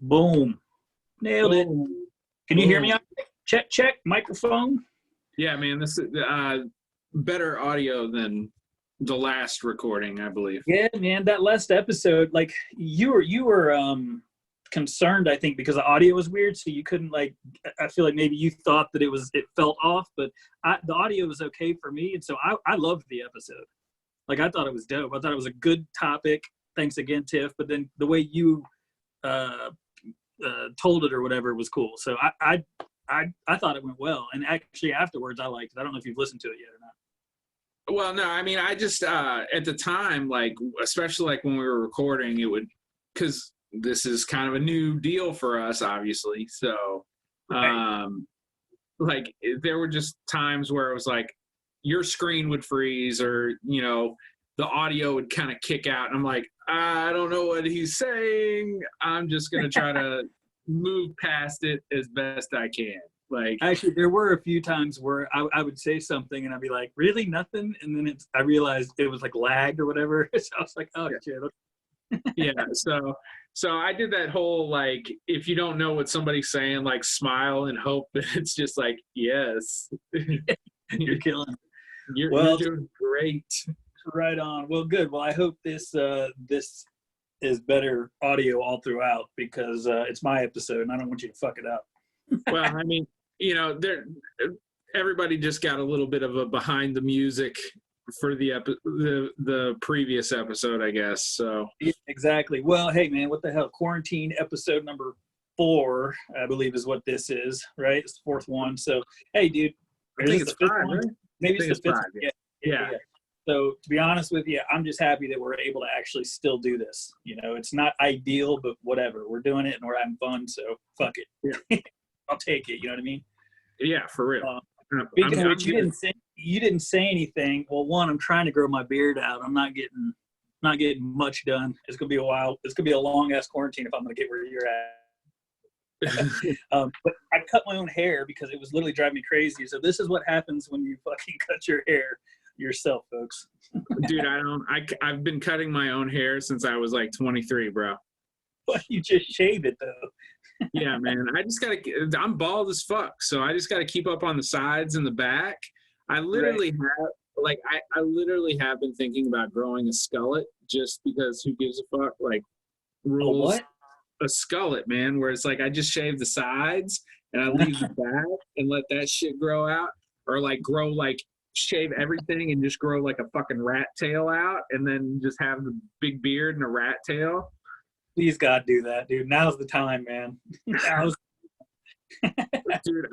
Boom. Nailed it. Boom. Can you hear me? Check, check. Microphone. Yeah, man, this is better audio than the last recording, I believe. Yeah, man, that last episode, like you were concerned, I think, because the audio was weird, so you couldn't I feel like maybe you thought that it felt off, but the audio was okay for me, and so I loved the episode. Like, I thought it was dope. I thought it was a good topic. Thanks again, Tiff. But then the way you told it or whatever was cool. So I thought it went well, and actually afterwards I liked it. I don't know if you've listened to it yet or not. Well, no, I mean, I just at the time, like, especially like when we were recording, it would, because this is kind of a new deal for us, obviously. So, like, there were just times where it was like your screen would freeze, or the audio would kind of kick out, and I'm like, I don't know what he's saying. I'm just gonna try to move past it as best I can. Like, actually, there were a few times where I would say something and I'd be like, really, nothing? And then I realized it was like lagged or whatever. So I was like, oh, shit. Yeah, so I did that whole, like, if you don't know what somebody's saying, like, smile and hope that it's just like, yes. You're killing it. You're doing great. Right on. Well, good. Well, I hope this is better audio all throughout, because it's my episode and I don't want you to fuck it up. Well, I mean, everybody just got a little bit of a behind the music for the previous episode, I guess. So yeah, exactly. Well, hey man, what the hell? Quarantine episode number 4, I believe, is what this is, right? It's the 4th one. So hey, dude, I think it's 5, right? Maybe it's the 5th. Yeah. So to be honest with you, I'm just happy that we're able to actually still do this. It's not ideal, but whatever. We're doing it and we're having fun. So fuck it. Yeah. I'll take it. You know what I mean? Yeah, for real. Speaking of which, you didn't say anything. Well, one, I'm trying to grow my beard out. I'm not getting much done. It's gonna be a while. It's gonna be a long ass quarantine if I'm gonna get where you're at. But I cut my own hair because it was literally driving me crazy. So this is what happens when you fucking cut your hair yourself, folks. Dude, I've been cutting my own hair since I was like 23, bro. But you just shave it though. Yeah, man. I'm bald as fuck, so I just gotta keep up on the sides and the back. I literally have been thinking about growing a skullet, just because who gives a fuck? Like, rules. A what? A skullet, man, where it's like I just shave the sides and I leave the back and let that shit grow out, or like shave everything and just grow like a fucking rat tail out, and then just have the big beard and a rat tail. Please, God, do that, dude. Now's the time, man. Dude,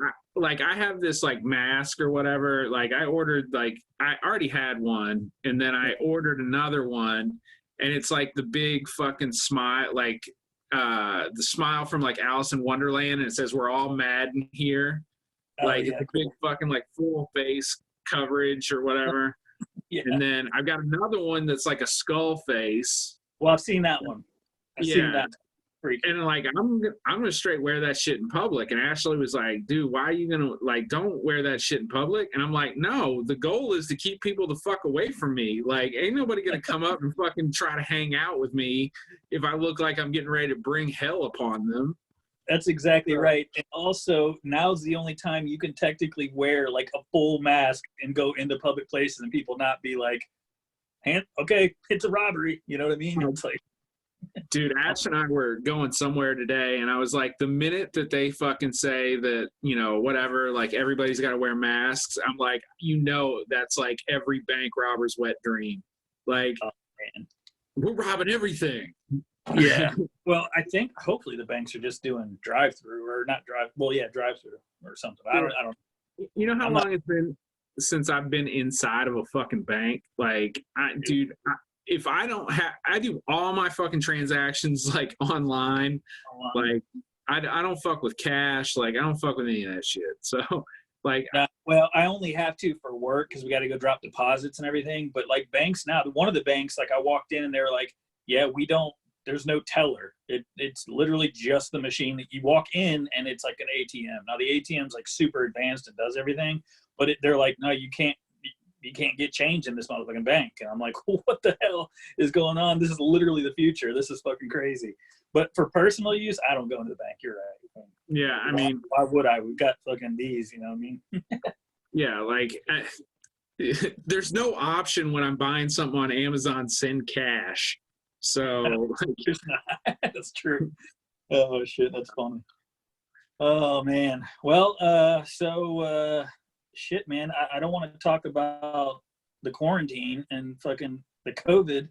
I have this like mask or whatever. Like, I ordered, like, I already had one, and then I ordered another one, and it's like the big fucking smile, like the smile from like Alice in Wonderland, and it says "We're all mad in here." Like, it's a big fucking like full face coverage or whatever. Yeah. And then I've got another one that's like a skull face. Well, I've seen that one. I've seen that. And like, I'm gonna straight wear that shit in public. And Ashley was like, dude, why are you gonna, like, don't wear that shit in public? And I'm like, no, the goal is to keep people the fuck away from me. Like, ain't nobody gonna come up and fucking try to hang out with me if I look like I'm getting ready to bring hell upon them. That's exactly right. And also, now's the only time you can technically wear like a full mask and go into public places and people not be like, okay, it's a robbery. You know what I mean? It's like, dude, Ash and I were going somewhere today, and I was like, the minute that they fucking say that, whatever, like, everybody's got to wear masks, I'm like, that's like every bank robber's wet dream. Like, oh, man, we're robbing everything. Yeah. Well, I think hopefully the banks are just doing drive-through or not drive-through or something. I don't. You know how long it's been since I've been inside of a fucking bank? Like, if I don't have, I do all my fucking transactions like online. Like, I don't fuck with cash. Like, I don't fuck with any of that shit. So, like, well, I only have to for work because we got to go drop deposits and everything. But like banks now, one of the banks, like, I walked in and they were like, yeah, there's no teller. It's literally just the machine that you walk in, and it's like an ATM. Now the ATM's like super advanced and does everything, but they're like, no, you can't. you can't get change in this motherfucking bank. And I'm like, what the hell is going on? This is literally the future. This is fucking crazy. But for personal use, I don't go into the bank. You're right. Yeah, I mean, why would I? We've got fucking these, you know what I mean? yeah, like there's no option when I'm buying something on Amazon, send cash. So There's not. That's true. Oh shit, that's funny. Oh man. Well, shit, man. I don't want to talk about the quarantine and fucking the COVID.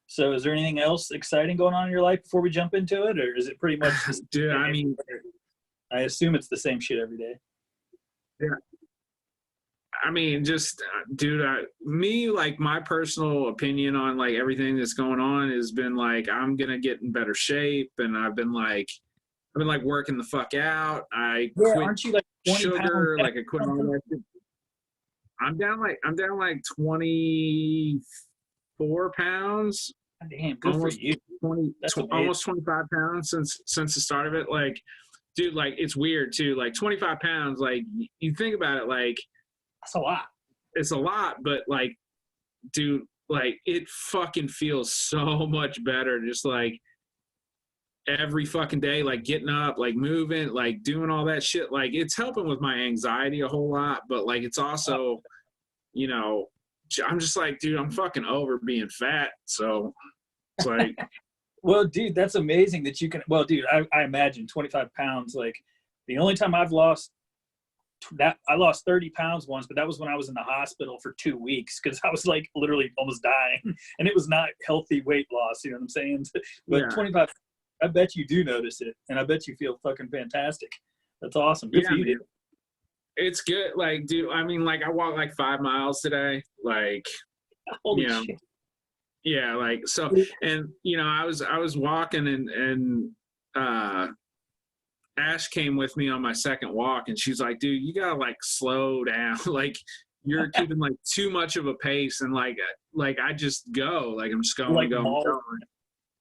So is there anything else exciting going on in your life before we jump into it, or is it pretty much the dude, I mean, I assume it's the same shit every day. Yeah. I mean, just, dude, me, like, my personal opinion on, like, everything that's going on has been, like, I'm going to get in better shape, and I've been, like, working the fuck out. I quit aren't you, like, 20 sugar, pounds like, I quit all that shit. I'm down, like, 24 pounds. Damn, good almost for you. 25 pounds since the start of it. Like, dude, like, it's weird, too. Like, 25 pounds, like, you think about it, like, that's a lot. It's a lot, but like, dude, like it fucking feels so much better. Just like every fucking day, like getting up, like moving, like doing all that shit. Like it's helping with my anxiety a whole lot, but like it's also, you know, I'm just like, dude, I'm fucking over being fat. So it's like, well, dude, that's amazing that you can. Well, dude, I imagine 25 pounds. Like the only time I've lost that, I lost 30 pounds once, but that was when I was in the hospital for 2 weeks because I was like literally almost dying, and it was not healthy weight loss. You know what I'm saying? But 25, I bet you do notice it, and I bet you feel fucking fantastic. That's awesome. Good for you, dude. It's good. Like, dude, I mean, like I walked like 5 miles today. Like, holy shit. Yeah, like so, and you know, I was walking and Ash came with me on my second walk, and she's like, dude, you gotta like slow down. Like you're keeping like too much of a pace, and like I just go, like I'm just going, like going.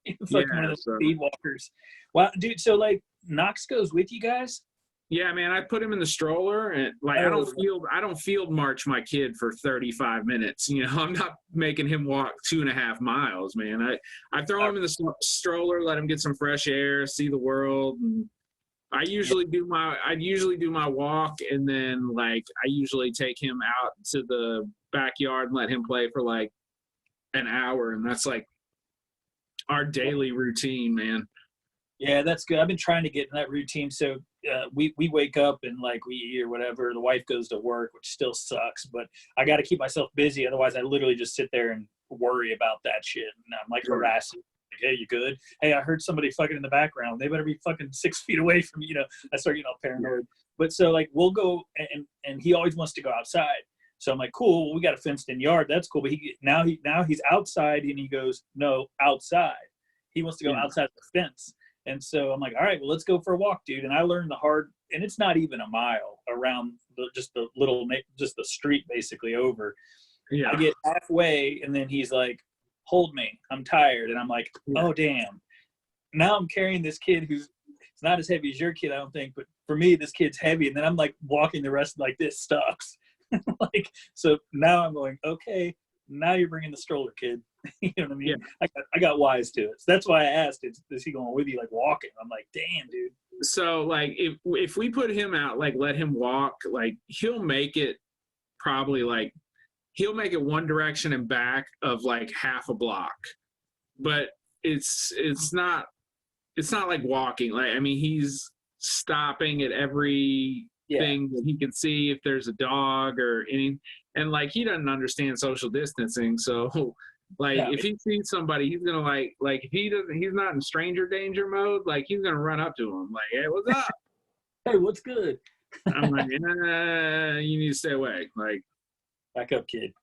It's like one of those speed walkers. Wow, dude. So like Knox goes with you guys? Yeah, man, I put him in the stroller, and like I don't field march my kid for 35 minutes. You know, I'm not making him walk 2.5 miles, man. I throw him in the stroller, let him get some fresh air, see the world. And I usually do my walk, and then like I usually take him out to the backyard and let him play for like an hour, and that's like our daily routine, man. Yeah, that's good. I've been trying to get in that routine. So we wake up and like we eat or whatever. The wife goes to work, which still sucks, but I got to keep myself busy. Otherwise, I literally just sit there and worry about that shit. And I'm like harassing. Like, hey, you good? Hey, I heard somebody fucking in the background. They better be fucking 6 feet away from me. You know, I start getting all paranoid. But so like we'll go and he always wants to go outside. So I'm like, cool. We got a fenced-in yard. That's cool. But now he's outside, and he goes, no, outside. He wants to go outside the fence. And so I'm like, all right, well, let's go for a walk, dude. And I learned and it's not even a mile around just the street basically over. Yeah. I get halfway, and then he's like, hold me, I'm tired. And I'm like, oh, damn. Now I'm carrying this kid who's not as heavy as your kid, I don't think. But for me, this kid's heavy. And then I'm like walking the rest like this sucks. Like, so now I'm going, okay, now you're bringing the stroller, kid. You know what I mean? Yeah. I got wise to it. So that's why I asked, is he going with you, like walking? I'm like, damn, dude. So like if we put him out, like let him walk, like he'll make it probably like he'll make it one direction and back of like half a block. But it's not like walking. Like I mean, he's stopping at every thing that he can see if there's a dog or any, and like he doesn't understand social distancing, so like if he sees somebody, he's gonna like if he's not in stranger danger mode, like he's gonna run up to him like, hey, what's up? Hey, what's good? I'm like, you need to stay away. Like, back up, kid.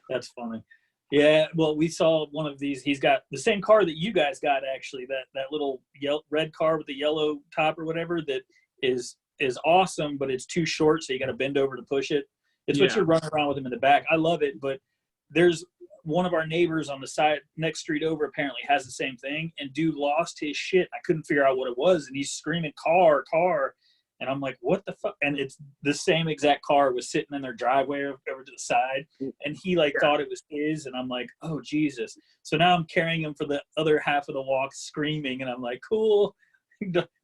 That's funny. Yeah, well, we saw one of these. He's got the same car that you guys got, actually. That little red car with the yellow top or whatever that is awesome, but it's too short, so you got to bend over to push it. It's what you're running around with him in the back. I love it, but there's one of our neighbors on the side next street over apparently has the same thing, and dude lost his shit. I couldn't figure out what it was, and he's screaming car, And I'm like, what the fuck? And it's the same exact car was sitting in their driveway over to the side. And he like thought it was his. And I'm like, oh, Jesus. So now I'm carrying him for the other half of the walk screaming. And I'm like, cool.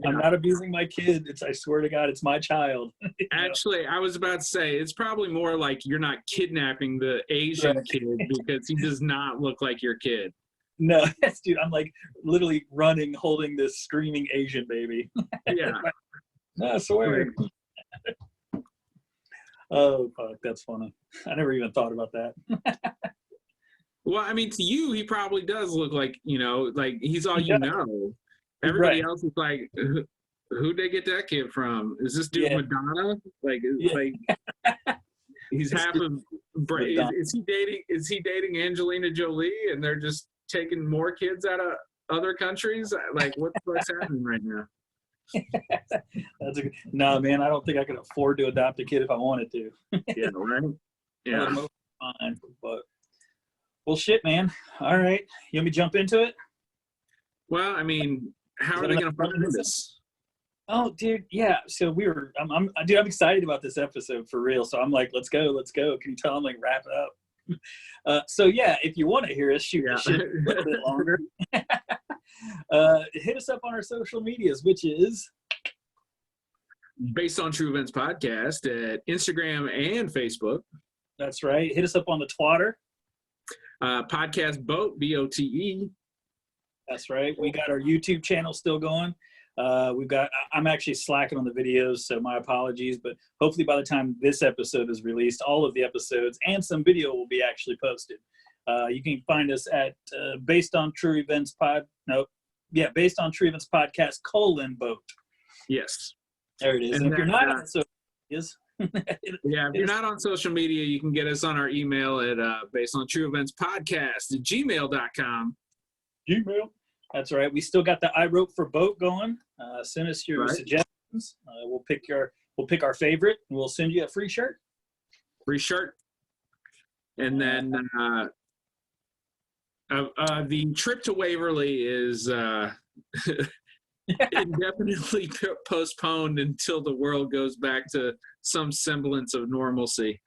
I'm not abusing my kid. I swear to God, it's my child. Actually, I was about to say, it's probably more like you're not kidnapping the Asian kid because he does not look like your kid. No, dude, I'm like literally running, holding this screaming Asian baby. Yeah. No, I swear. Oh, fuck, that's funny. I never even thought about that. Well, I mean, to you, he probably does look like, like he's all you know. Everybody else is like, who'd they get that kid from? Is this dude Madonna? Like, like he's half of. Is he dating Angelina Jolie, and they're just taking more kids out of other countries? Like, what's happening right now? No, man, I don't think I could afford to adopt a kid if I wanted to. Yeah, right. Yeah. Fine, but well, shit, man. All right, you want me to jump into it? Well, I mean, how are they going to find this? Oh, dude, yeah. So I'm excited about this episode for real. So I'm like, let's go. Can you tell I'm like wrap it up? So yeah, if you want to hear us shoot the shit a little bit longer, hit us up on our social medias, which is Based on True Events Podcast at Instagram and Facebook. That's right. Hit us up on the Twitter. Podcast BOTE, BOTE. That's right. We got our YouTube channel still going. I'm actually slacking on the videos, so my apologies, but hopefully by the time this episode is released, all of the episodes and some video will be actually posted. You can find us at Based on True Events Based on True Events Podcast BOTE. Yes. There it is. And if you're not on social medias, if you're not on social media, you can get us on our email at basedontrueeventspodcast@gmail.com. Gmail. That's right. We still got the I Wrote for BOTE going. Send us your suggestions. We'll pick our favorite, and we'll send you a free shirt. Free shirt. And then the trip to Waverly is indefinitely postponed until the world goes back to some semblance of normalcy.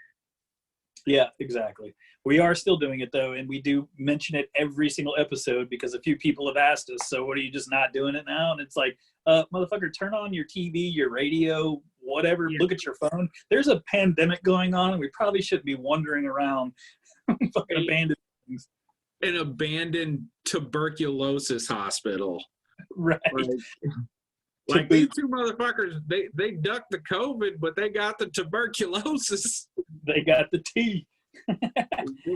Yeah, exactly. We are still doing it, though, and we do mention it every single episode because a few people have asked us, so what, are you just not doing it now? And it's like, motherfucker, turn on your TV, your radio, whatever, look at your phone. There's a pandemic going on, and we probably shouldn't be wandering around fucking abandoned things. An abandoned tuberculosis hospital. Right. Like these two motherfuckers, they ducked the COVID, but they got the tuberculosis. They got the T. They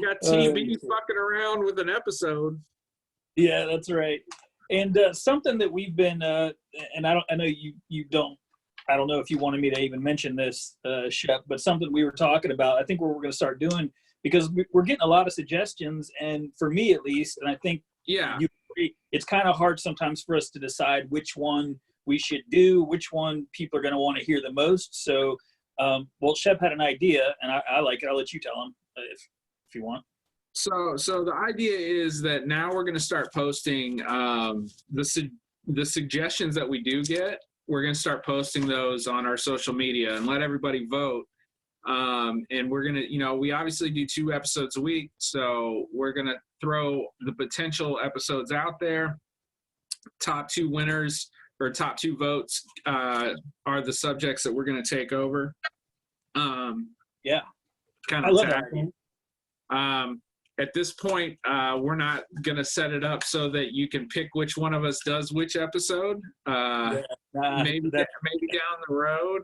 got TB fucking around with an episode. Yeah, that's right. And something that we've been, and I know you don't. I don't know if you wanted me to even mention this, Shep, but something we were talking about. I think what we're going to start doing, because we're getting a lot of suggestions, and for me at least, and I think it's kind of hard sometimes for us to decide which one we should do, which one people are going to want to hear the most. So, Shep had an idea, and I like it. I'll let you tell him if you want. So the idea is that now we're going to start posting the suggestions that we do get. We're going to start posting those on our social media and let everybody vote. And we're going to, we obviously do 2 episodes a week. So we're going to throw the potential episodes out there. Top 2 winners or top 2 votes are the subjects that we're going to take over. Kind of I love that. At this point, we're not going to set it up so that you can pick which one of us does which episode. Maybe down the road,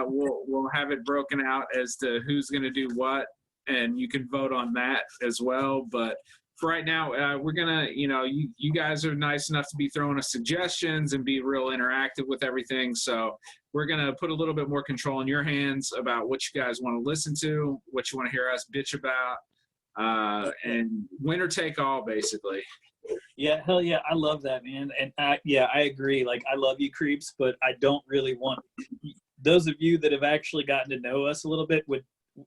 we'll have it broken out as to who's going to do what, and you can vote on that as well. But for right now, we're going to, you guys are nice enough to be throwing us suggestions and be real interactive with everything. So we're going to put a little bit more control in your hands about what you guys want to listen to, what you want to hear us bitch about. And winner take all, basically. Yeah, hell yeah, I love that, man. And I agree. Like, I love you, creeps, but I don't really want those of you that have actually gotten to know us a little bit.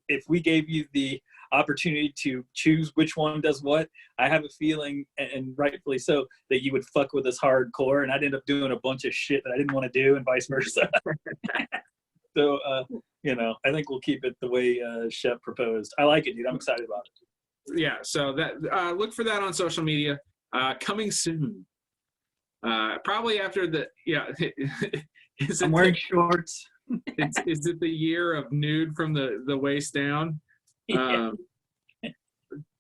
If we gave you the opportunity to choose which one does what, I have a feeling, and rightfully so, that you would fuck with us hardcore, and I'd end up doing a bunch of shit that I didn't want to do, and vice versa. So, I think we'll keep it the way Shep proposed. I like it, dude. I'm excited about it. Yeah, so that look for that on social media. Coming soon. Probably after the I'm wearing shorts. Is it the year of nude from the waist down? Yeah.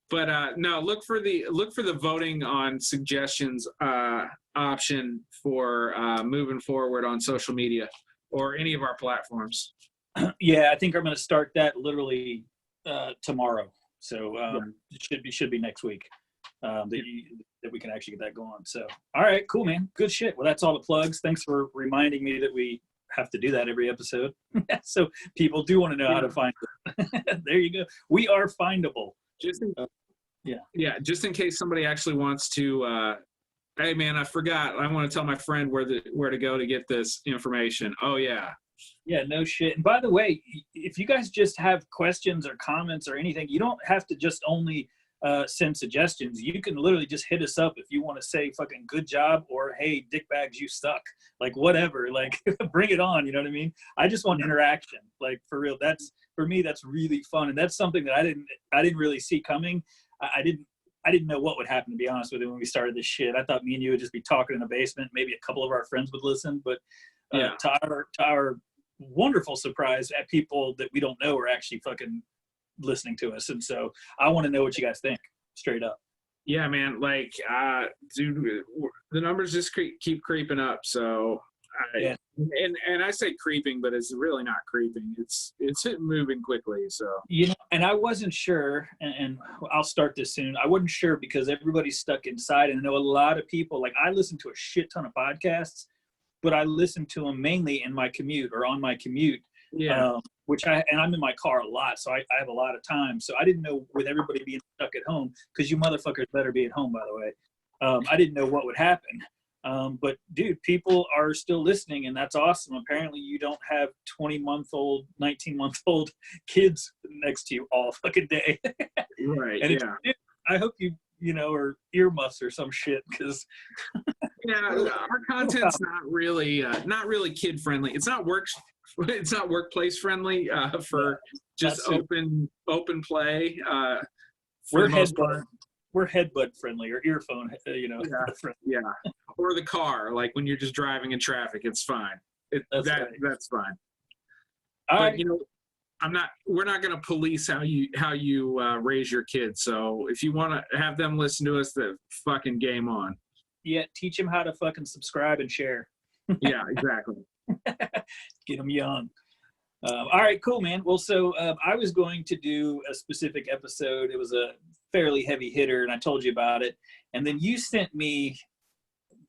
But no, look for the voting on suggestions option for moving forward on social media or any of our platforms. Yeah, I think I'm going to start that literally tomorrow. So it should be next week that we can actually get that going. So, all right, cool, man. Good shit. Well, that's all the plugs. Thanks for reminding me that we have to do that every episode. So people do want to know how to find it. There you go. We are findable. Just in case somebody actually wants to hey man, I forgot, I want to tell my friend where to go to get this information. Oh yeah, no shit. And by the way, if you guys just have questions or comments or anything, you don't have to just only send suggestions. You can literally just hit us up if you want to say fucking good job or hey dickbags you suck, like whatever, like bring it on, you know what I mean? I just want interaction, like for real. That's for me, that's really fun, and that's something that I didn't really see coming. I didn't know what would happen, to be honest with you, when we started this shit. I thought me and you would just be talking in the basement. Maybe a couple of our friends would listen, but to our wonderful surprise, at people that we don't know are actually fucking listening to us. And so I want to know what you guys think, straight up. Yeah, man. Like, dude, the numbers just keep creeping up. So, and I say creeping, but it's really not creeping. It's moving quickly. So, and I wasn't sure, and I'll start this soon. I wasn't sure because everybody's stuck inside, and I know a lot of people. Like, I listen to a shit ton of podcasts, but I listen to them mainly in my commute or on my commute. Yeah. And I'm in my car a lot, so I have a lot of time. So I didn't know, with everybody being stuck at home, because you motherfuckers better be at home, by the way. I didn't know what would happen. But dude, people are still listening, and that's awesome. Apparently you don't have 20-month-old, 19-month-old kids next to you all fucking day. Right. And I hope you or earmuffs or some shit, because our content's not really kid friendly. It's not workplace friendly for just open play. We're headbutt friendly or earphone, friendly. Yeah. Or the car, like when you're just driving in traffic, it's fine. That's fine. But we're not going to police how you raise your kids. So if you want to have them listen to us, the fucking game on. Yeah, teach them how to fucking subscribe and share. Yeah, exactly. Get them young. All right, cool, man. Well, so I was going to do a specific episode. It was a fairly heavy hitter, and I told you about it. And then you sent me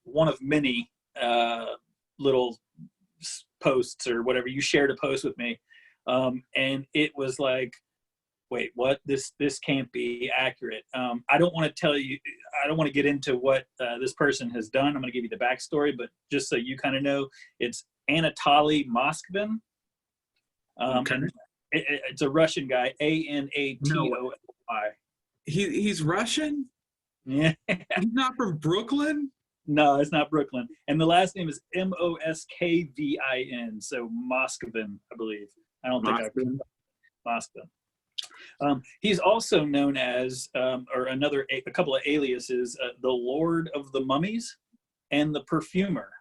one of many little posts or whatever. You shared a post with me. And it was like, wait, what? This can't be accurate. I don't want to tell you, I don't want to get into what this person has done. I'm going to give you the backstory, but just so you kind of know, it's Anatoly Moskvin. Okay. It's a Russian guy, Anatoly. No. He's Russian? Yeah. He's not from Brooklyn? No, it's not Brooklyn. And the last name is Moskvin, so Moskvin, I believe. I don't think Moskvin. He's also known as, or a couple of aliases, the Lord of the Mummies and the Perfumer.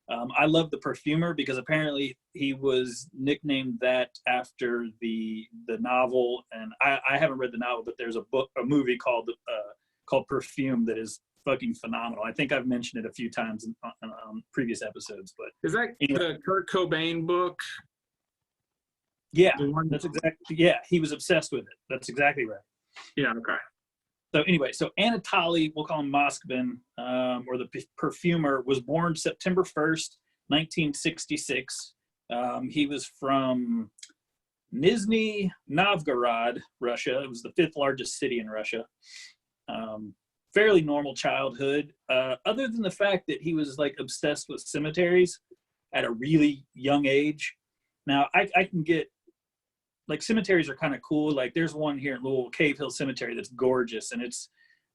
I love the Perfumer because apparently he was nicknamed that after the novel, and I haven't read the novel, but there's a movie called Perfume that is fucking phenomenal. I think I've mentioned it a few times on previous episodes. But is that the Kurt Cobain book? Yeah, that's exactly. Yeah, he was obsessed with it. That's exactly right. Yeah. Okay. So anyway, Anatoly, we'll call him Moskvin, or the Perfumer, was born September 1st, 1966. He was from Nizhny Novgorod, Russia. It was the 5th largest city in Russia. Fairly normal childhood, other than the fact that he was like obsessed with cemeteries at a really young age. Now, I can get, like, cemeteries are kind of cool. Like, there's one here in Louisville, Cave Hill Cemetery, that's gorgeous, and it's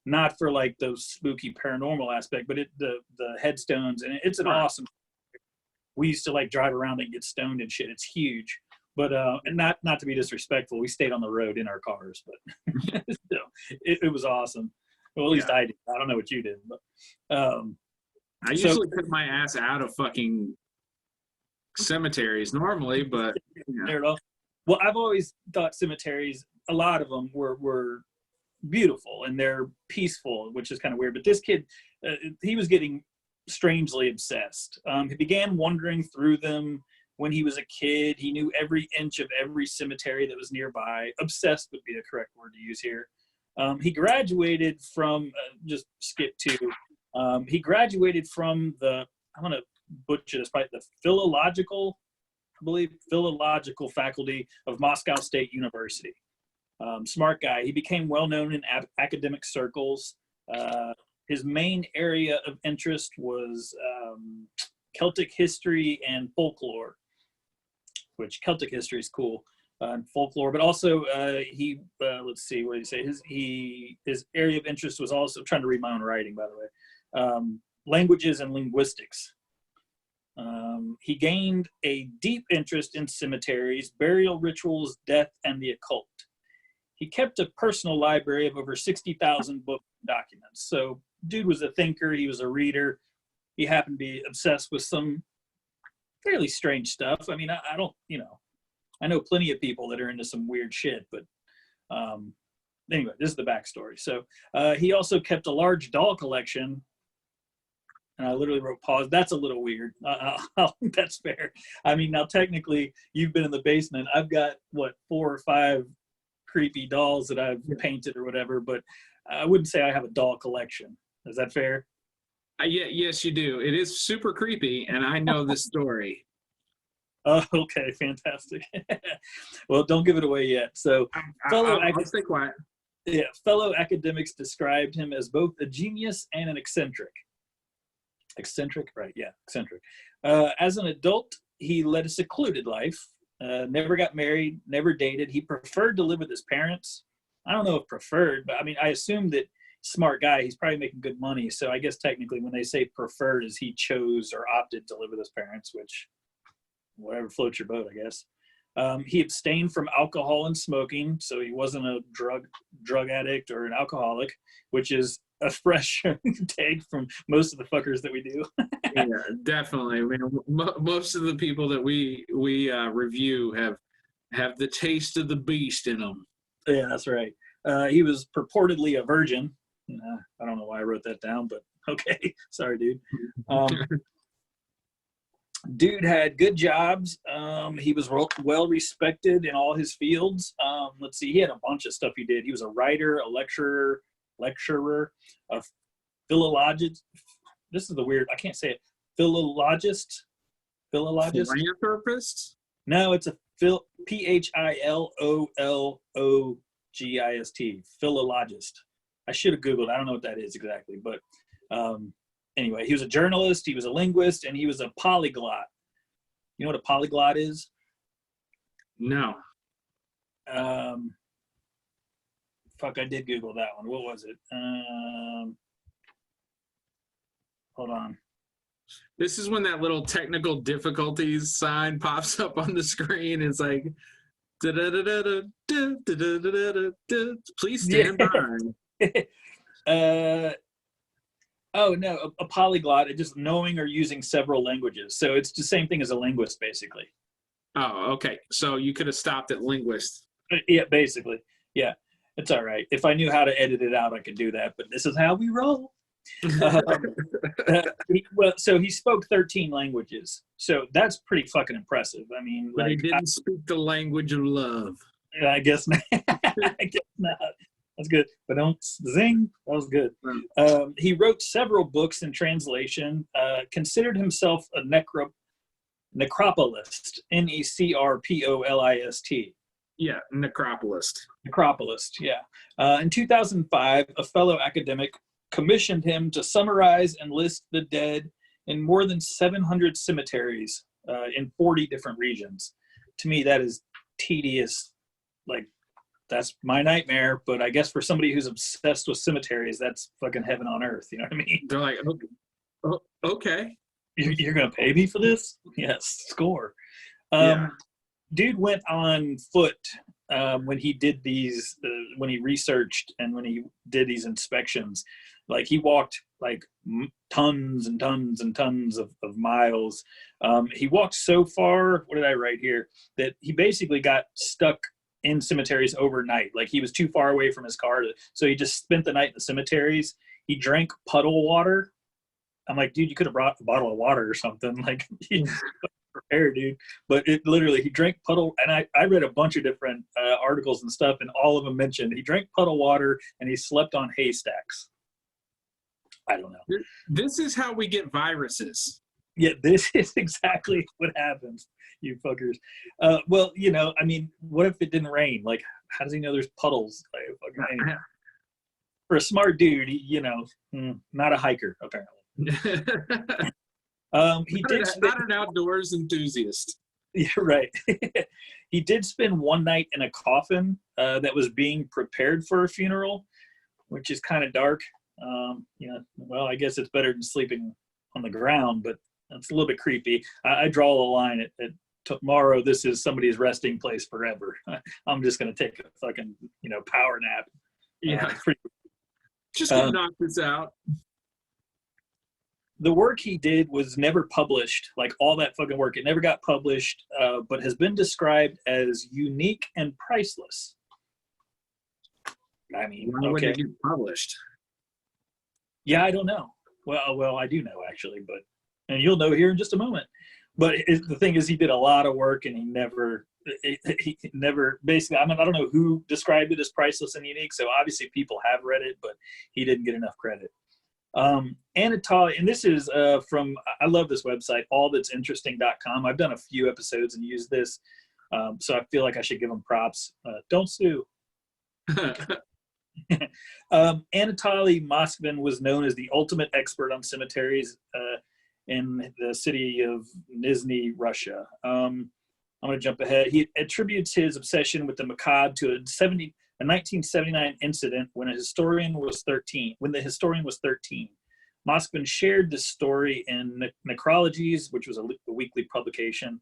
not for like those spooky paranormal aspect, but the headstones, and it's an awesome. we used to like drive around and get stoned and shit. It's huge. But and not to be disrespectful, we stayed on the road in our cars, but still, it was awesome. Well, at least I did. I don't know what you did, but I usually put my ass out of fucking cemeteries normally, but yeah. Well, I've always thought cemeteries, a lot of them were beautiful and they're peaceful, which is kind of weird. But this kid, he was getting strangely obsessed. He began wandering through them when he was a kid. He knew every inch of every cemetery that was nearby. Obsessed would be the correct word to use here. He graduated from, just skip to, he graduated from I'm going to butcher this, the philological faculty of Moscow State University. Smart guy. He became well known in academic circles. His main area of interest was Celtic history and folklore, which Celtic history is cool, and folklore. But also he let's see, what did he say? His area of interest was also, trying to read my own writing, by the way, languages and linguistics. He gained a deep interest in cemeteries, burial rituals, death, and the occult. He kept a personal library of over 60,000 book documents. So dude was a thinker. He was a reader. He happened to be obsessed with some fairly strange stuff. I mean, I don't, I know plenty of people that are into some weird shit, but anyway, this is the backstory. So he also kept a large doll collection. And I literally wrote pause. That's a little weird. That's fair. I mean, now technically you've been in the basement. I've got 4 or 5 creepy dolls that I've painted or whatever, but I wouldn't say I have a doll collection. Is that fair? Yes, you do. It is super creepy, and I know this story. Oh, okay, fantastic. Well, don't give it away yet. So, I'll stay quiet. Yeah, fellow academics described him as both a genius and an eccentric. Eccentric, right? Yeah, eccentric. As an adult, he led a secluded life. Never got married, never dated. He preferred to live with his parents. I don't know if preferred, but I mean, I assume that smart guy, he's probably making good money. So I guess technically when they say preferred is he chose or opted to live with his parents, which whatever floats your boat, I guess. He abstained from alcohol and smoking. So he wasn't a drug addict or an alcoholic, which is a fresh take from most of the fuckers that we do. Yeah, definitely. I mean, most of the people that we review have the taste of the beast in them. Yeah, that's right. He was purportedly a virgin. I don't know why I wrote that down, but okay. Sorry, dude. Dude had good jobs. He was well respected in all his fields. Let's see, he had a bunch of stuff he did. He was a writer, a lecturer, a philologist. This is the weird, I can't say it. Philologist. Philanthropist? No, it's a Philologist. Philologist. I should have Googled. I don't know what that is exactly, but anyway, he was a journalist, he was a linguist, and he was a polyglot. You know what a polyglot is? No. Fuck, I did Google that one. What was it? Hold on. This is when that little technical difficulties sign pops up on the screen. It's like, please stand by. Oh, no, a polyglot is just knowing or using several languages. So it's the same thing as a linguist, basically. Oh, okay. So you could have stopped at linguist. Yeah, basically. Yeah, it's all right. If I knew how to edit it out, I could do that. But this is how we roll. So he spoke 13 languages. So that's pretty fucking impressive. I mean, but he didn't speak the language of love. I guess not. I guess not. That's good. But don't zing. That was good. He wrote several books in translation, considered himself a necropolist, necropolist. Yeah, necropolist. Necropolist, yeah. In 2005, a fellow academic commissioned him to summarize and list the dead in more than 700 cemeteries in 40 different regions. To me, that is tedious. Like, that's my nightmare, but I guess for somebody who's obsessed with cemeteries, that's fucking heaven on earth. You know what I mean? They're like, okay. You're going to pay me for this? Yes, score. Yeah. Dude went on foot when he did these, when he researched and when he did these inspections. Like he walked like tons and tons and tons of miles. He walked so far, what did I write here, that he basically got stuck in cemeteries overnight. Like he was too far away from his car, so he just spent the night in the cemeteries. He drank puddle water. I'm like, dude, you could have brought a bottle of water or something. Like, prepared, dude. But it literally, he drank puddle, and I read a bunch of different articles and stuff, and all of them mentioned he drank puddle water and he slept on haystacks. I don't know. This is how we get viruses. Yeah, this is exactly what happens, you fuckers. Well, you know, I mean, what if it didn't rain? Like, how does he know there's puddles? Like, for a smart dude, you know, not a hiker, apparently. He did not an outdoors enthusiast. Yeah, right. He did spend one night in a coffin that was being prepared for a funeral, which is kind of dark. You know, well, I guess it's better than sleeping on the ground, but that's a little bit creepy. I draw the line at tomorrow. This is somebody's resting place forever. I'm just gonna take a fucking, you know, power nap. Yeah, just gonna knock this out. The work he did was never published, like all that fucking work. It never got published, but has been described as unique and priceless. I mean, why would it get published? Yeah, I don't know. Well, I do know actually, but and you'll know here in just a moment. But the thing is, he did a lot of work, and he never basically. I mean, I don't know who described it as priceless and unique. So obviously, people have read it, but he didn't get enough credit. Anatoly, and this is from, I love this website, allthat'sinteresting.com. I've done a few episodes and used this, so I feel like I should give them props. Don't sue. Anatoly Moskvin was known as the ultimate expert on cemeteries in the city of Nizhny, Russia. I'm going to jump ahead. He attributes his obsession with the macabre to a 1979 incident when the historian was 13. Moskvin shared this story in Necrologies, which was a weekly publication,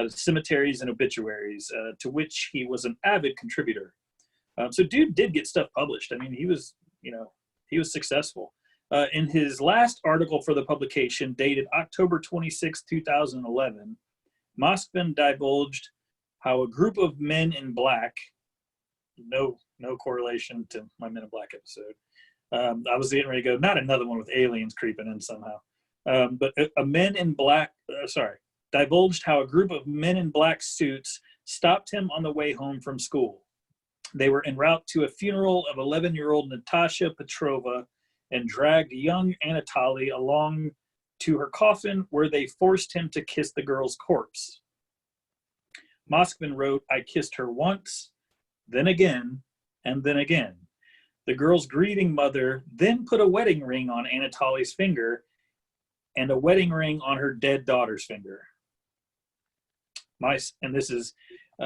cemeteries and obituaries, to which he was an avid contributor. So dude did get stuff published. I mean, he was successful. In his last article for the publication, dated October 26, 2011, Moskvin divulged how a group of men in black, no correlation to my Men in Black episode. I was getting ready to go, not another one with aliens creeping in somehow. But a men in black, divulged how a group of men in black suits stopped him on the way home from school. They were en route to a funeral of 11-year-old Natasha Petrova and dragged young Anatoly along to her coffin, where they forced him to kiss the girl's corpse. Moskvin wrote, "I kissed her once, then again, and then again. The girl's grieving mother then put a wedding ring on Anatoly's finger and a wedding ring on her dead daughter's finger." And this is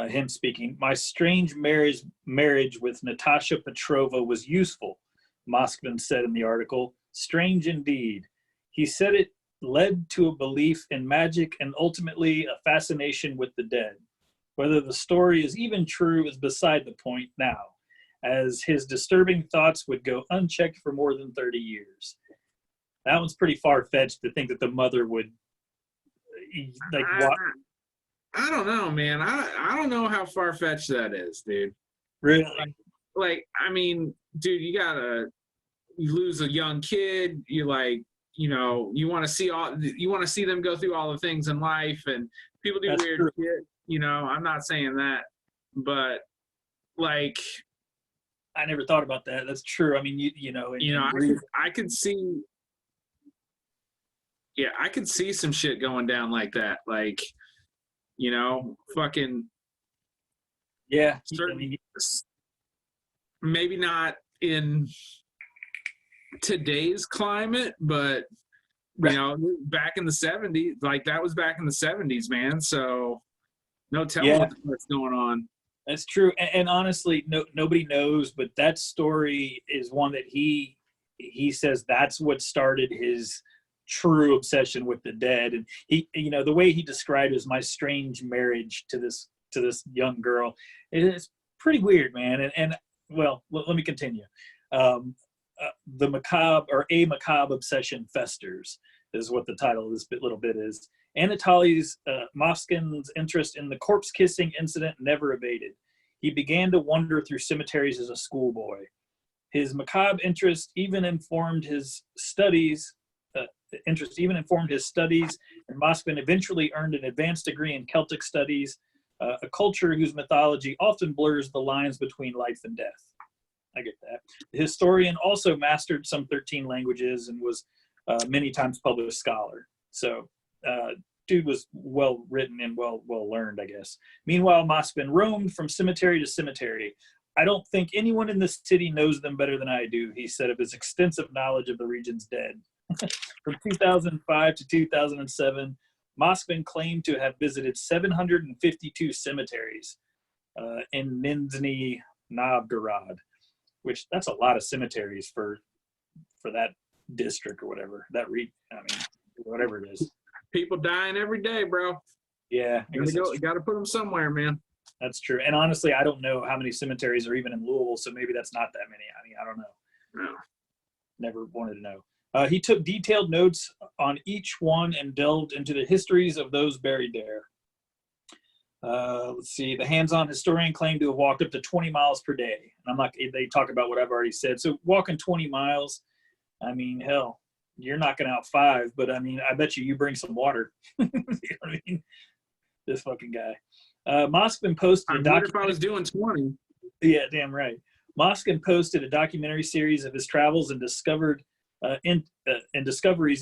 him speaking. "My strange marriage with Natasha Petrova was useful," Moskvin said in the article. "Strange indeed. He said it led to a belief in magic and ultimately a fascination with the dead. Whether the story is even true is beside the point now, as his disturbing thoughts would go unchecked for more than 30 years. That one's pretty far-fetched to think that the mother would, like, what? I don't know, man. I don't know how far-fetched that is, dude. Really? Like, I mean, dude, you lose a young kid. You want to see them go through all the things in life, and people do weird shit. I'm not saying that, but like, I never thought about that. That's true. I mean, I could see. Yeah, I could see some shit going down like that. Like, fucking. Yeah. Maybe not in today's climate, but back in the 70s, like that was back in the 70s, man. So no telling what's going on. That's true. And honestly, nobody knows, but that story is one that he says that's what started his true obsession with the dead. And he, you know, the way he described it as my strange marriage to this young girl, it's pretty weird, man. And well, let me continue. The macabre, or A Macabre Obsession Festers, is what the title of this little bit is. Anatoly Moskvin's interest in the corpse kissing incident never abated. He began to wander through cemeteries as a schoolboy. His macabre interest even informed his studies, and Moskvin eventually earned an advanced degree in Celtic studies, a culture whose mythology often blurs the lines between life and death. I get that. The historian also mastered some 13 languages and was many times published scholar. So dude was well written and well learned, I guess. Meanwhile, Moskvin roamed from cemetery to cemetery. I don't think anyone in this city knows them better than I do, he said of his extensive knowledge of the region's dead. From 2005 to 2007, Moskvin claimed to have visited 752 cemeteries in Nizhny Novgorod, which that's a lot of cemeteries for that district or whatever, I mean, whatever it is. People dying every day, bro. Yeah. You got to put them somewhere, man. That's true. And honestly, I don't know how many cemeteries are even in Louisville, so maybe that's not that many. I mean, I don't know. No. Never wanted to know. He took detailed notes on each one and delved into the histories of those buried there. Let's see. The hands-on historian claimed to have walked up to 20 miles per day. And they talk about what I've already said. So walking 20 miles, I mean, hell, you're knocking out 5, but I mean, I bet you bring some water. You know what I mean? This fucking guy. Moskvin posted I wonder if I was doing 20. Yeah, damn right. Moskvin posted a documentary series of his travels and discoveries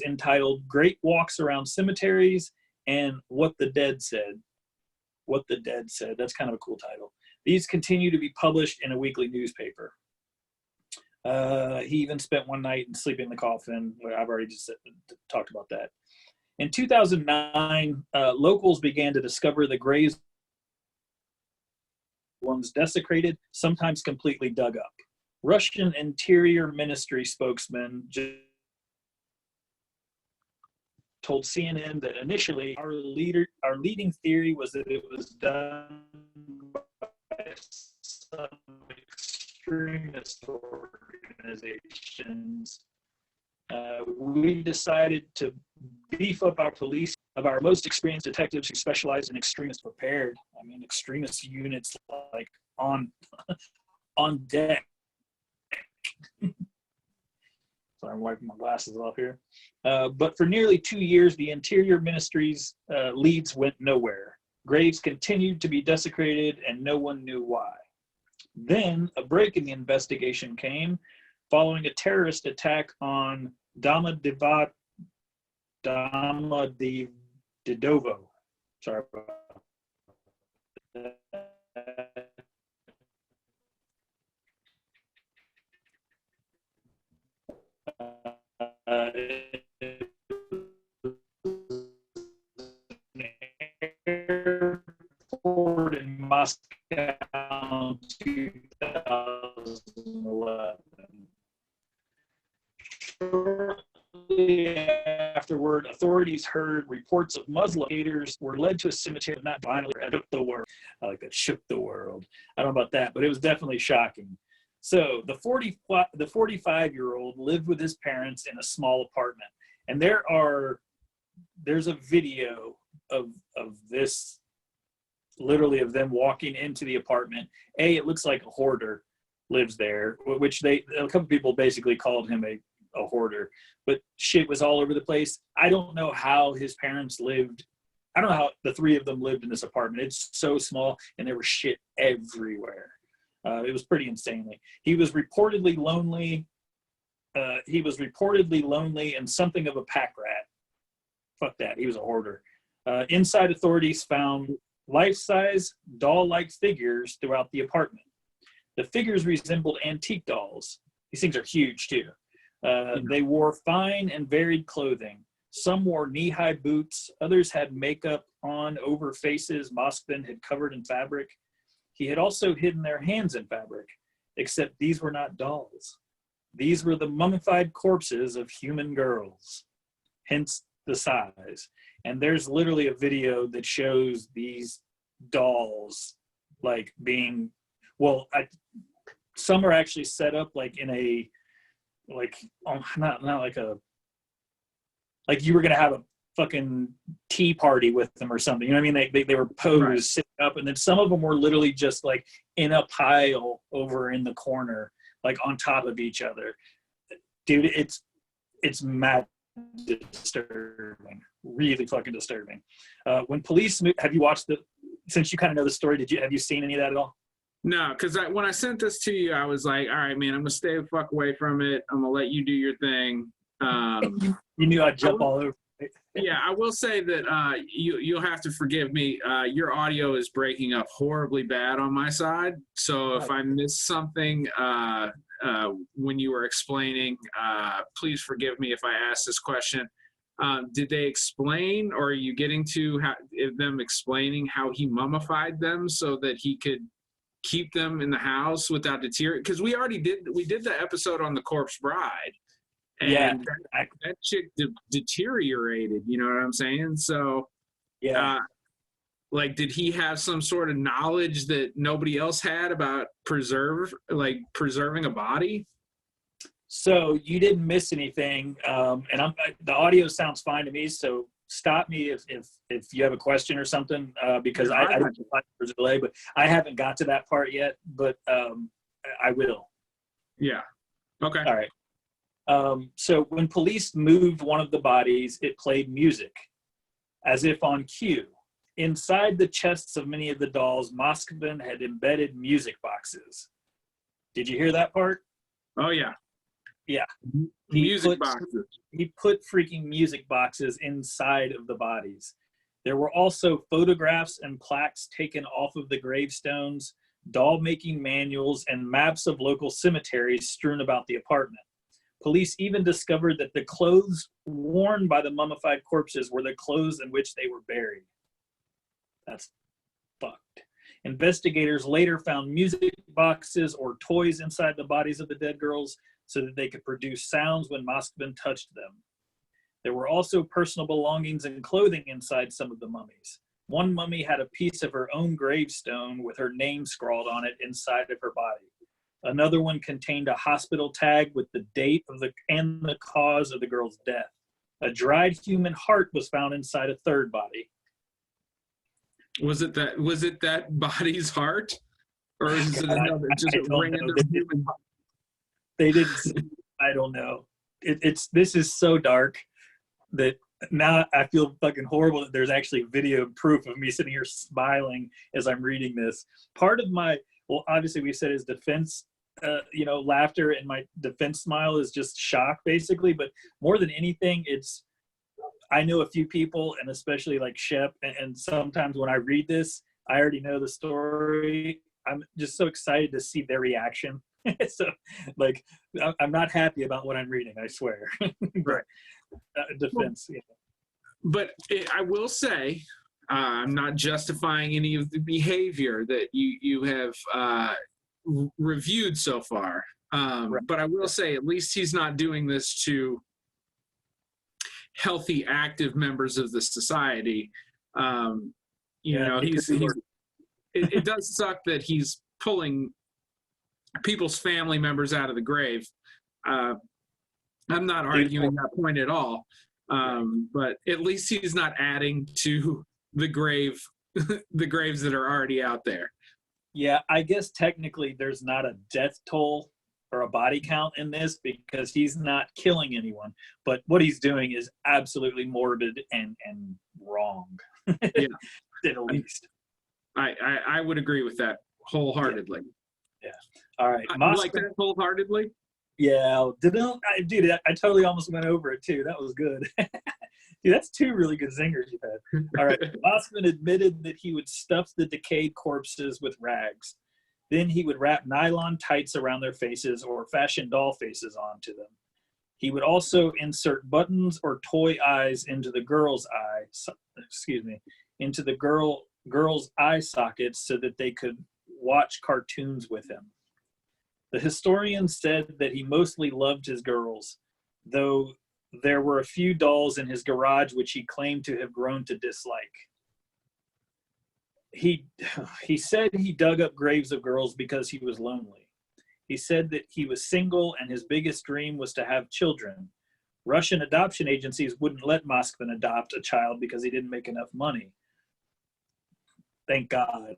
entitled "Great Walks Around Cemeteries" and "What the Dead Said." What the Dead Said. That's kind of a cool title. These continue to be published in a weekly newspaper. He even spent one night and sleeping in the coffin. I've already just talked about that. In 2009, locals began to discover the graves ones desecrated, sometimes completely dug up. Russian Interior Ministry spokesman told CNN that initially our leading theory was that it was done by some extremist organizations. We decided to beef up our police of our most experienced detectives who specialize in extremist prepared. I mean, extremist units like on deck. So I'm wiping my glasses off here. But for nearly 2 years, the Interior Ministry's leads went nowhere. Graves continued to be desecrated and no one knew why. Then a break in the investigation came following a terrorist attack on Domodedovo. Sorry about that. Airport in Moscow, 2011. Shortly afterward, authorities heard reports of Muslim gators were led to a cemetery that not violently shook the world. I like that, shook the world. I don't know about that, but it was definitely shocking. So the 45-year-old lived with his parents in a small apartment, and there's a video of this, literally of them walking into the apartment. It looks like a hoarder lives there, which a couple people basically called him a hoarder, but shit was all over the place. I don't know how his parents lived. I don't know how the 3 of them lived in this apartment. It's so small, and there was shit everywhere. It was pretty insanely. He was reportedly lonely. And something of a pack rat. Fuck that. He was a hoarder. Inside, authorities found life-size, doll-like figures throughout the apartment. The figures resembled antique dolls. These things are huge, too. They wore fine and varied clothing. Some wore knee-high boots. Others had makeup on over faces Moskvin had covered in fabric. He had also hidden their hands in fabric, except these were not dolls. These were the mummified corpses of human girls. hence the size. And there's literally a video that shows these dolls like being, well, some are actually set up like in a, like, not like a, like you were gonna have a fucking tea party with them or something. You know what I mean? They were posed, right, sitting up, and then some of them were literally just like in a pile over in the corner, like on top of each other. Dude, it's mad disturbing, really fucking disturbing. When police have you watched since you kind of know the story, have you seen any of that at all? No, because when I sent this to you, I was like, all right, man, I'm gonna stay the fuck away from it. I'm gonna let you do your thing. You knew I'd jump all over it. Yeah, I will say that you'll have to forgive me. Your audio is breaking up horribly bad on my side, so if I missed something when you were explaining, please forgive me if I asked this question. Did they explain, or are you getting to them explaining how he mummified them so that he could keep them in the house without deteriorating? Because we did the episode on the corpse bride, and that chick deteriorated. You know what I'm saying? So, yeah. Like, did he have some sort of knowledge that nobody else had about preserving a body? So you didn't miss anything, and the audio sounds fine to me. So stop me if you have a question or something, because I don't know if there's a delay, but I haven't got to that part yet. But I will. Yeah. Okay. All right. So when police moved one of the bodies, it played music, as if on cue. Inside the chests of many of the dolls, Moskvin had embedded music boxes. Did you hear that part? Oh, yeah. Yeah. Music boxes. He put freaking music boxes inside of the bodies. There were also photographs and plaques taken off of the gravestones, doll-making manuals, and maps of local cemeteries strewn about the apartment. Police even discovered that the clothes worn by the mummified corpses were the clothes in which they were buried. That's fucked. Investigators later found music boxes or toys inside the bodies of the dead girls so that they could produce sounds when Moskvin touched them. There were also personal belongings and clothing inside some of the mummies. One mummy had a piece of her own gravestone with her name scrawled on it inside of her body. Another one contained a hospital tag with the date and the cause of the girl's death. A dried human heart was found inside a third body. Was it that body's heart, or is it another just a random human heart? They didn't. I don't know. This is so dark that now I feel fucking horrible that there's actually video proof of me sitting here smiling as I'm reading this. Part of my, well, obviously we said his defense, laughter, and my defense smile is just shock, basically. But more than anything, I know a few people, and especially like Shep, and sometimes when I read this, I already know the story. I'm just so excited to see their reaction. So, like, I'm not happy about what I'm reading, I swear. Right. Defense. Yeah. But I will say, I'm not justifying any of the behavior that you have reviewed so far. Right. But I will say, at least he's not doing this to healthy, active members of the society. It does suck that he's pulling people's family members out of the grave. I'm not arguing that point at all. But at least he's not adding to the graves that are already out there. Yeah, I guess technically there's not a death toll or a body count in this because he's not killing anyone. But what he's doing is absolutely morbid and wrong. Yeah. At least. I would agree with that wholeheartedly. Yeah. All right. You like that wholeheartedly? Yeah. Dude, I totally almost went over it too. That was good. Dude, that's two really good zingers you've had. All right. Moskvin admitted that he would stuff the decayed corpses with rags. Then he would wrap nylon tights around their faces or fashion doll faces onto them. He would also insert buttons or toy eyes into the girl's eye sockets so that they could watch cartoons with him. The historian said that he mostly loved his girls, though there were a few dolls in his garage which he claimed to have grown to dislike. He said he dug up graves of girls because he was lonely. He said that he was single and his biggest dream was to have children. Russian adoption agencies wouldn't let Moskvin adopt a child because he didn't make enough money. Thank God.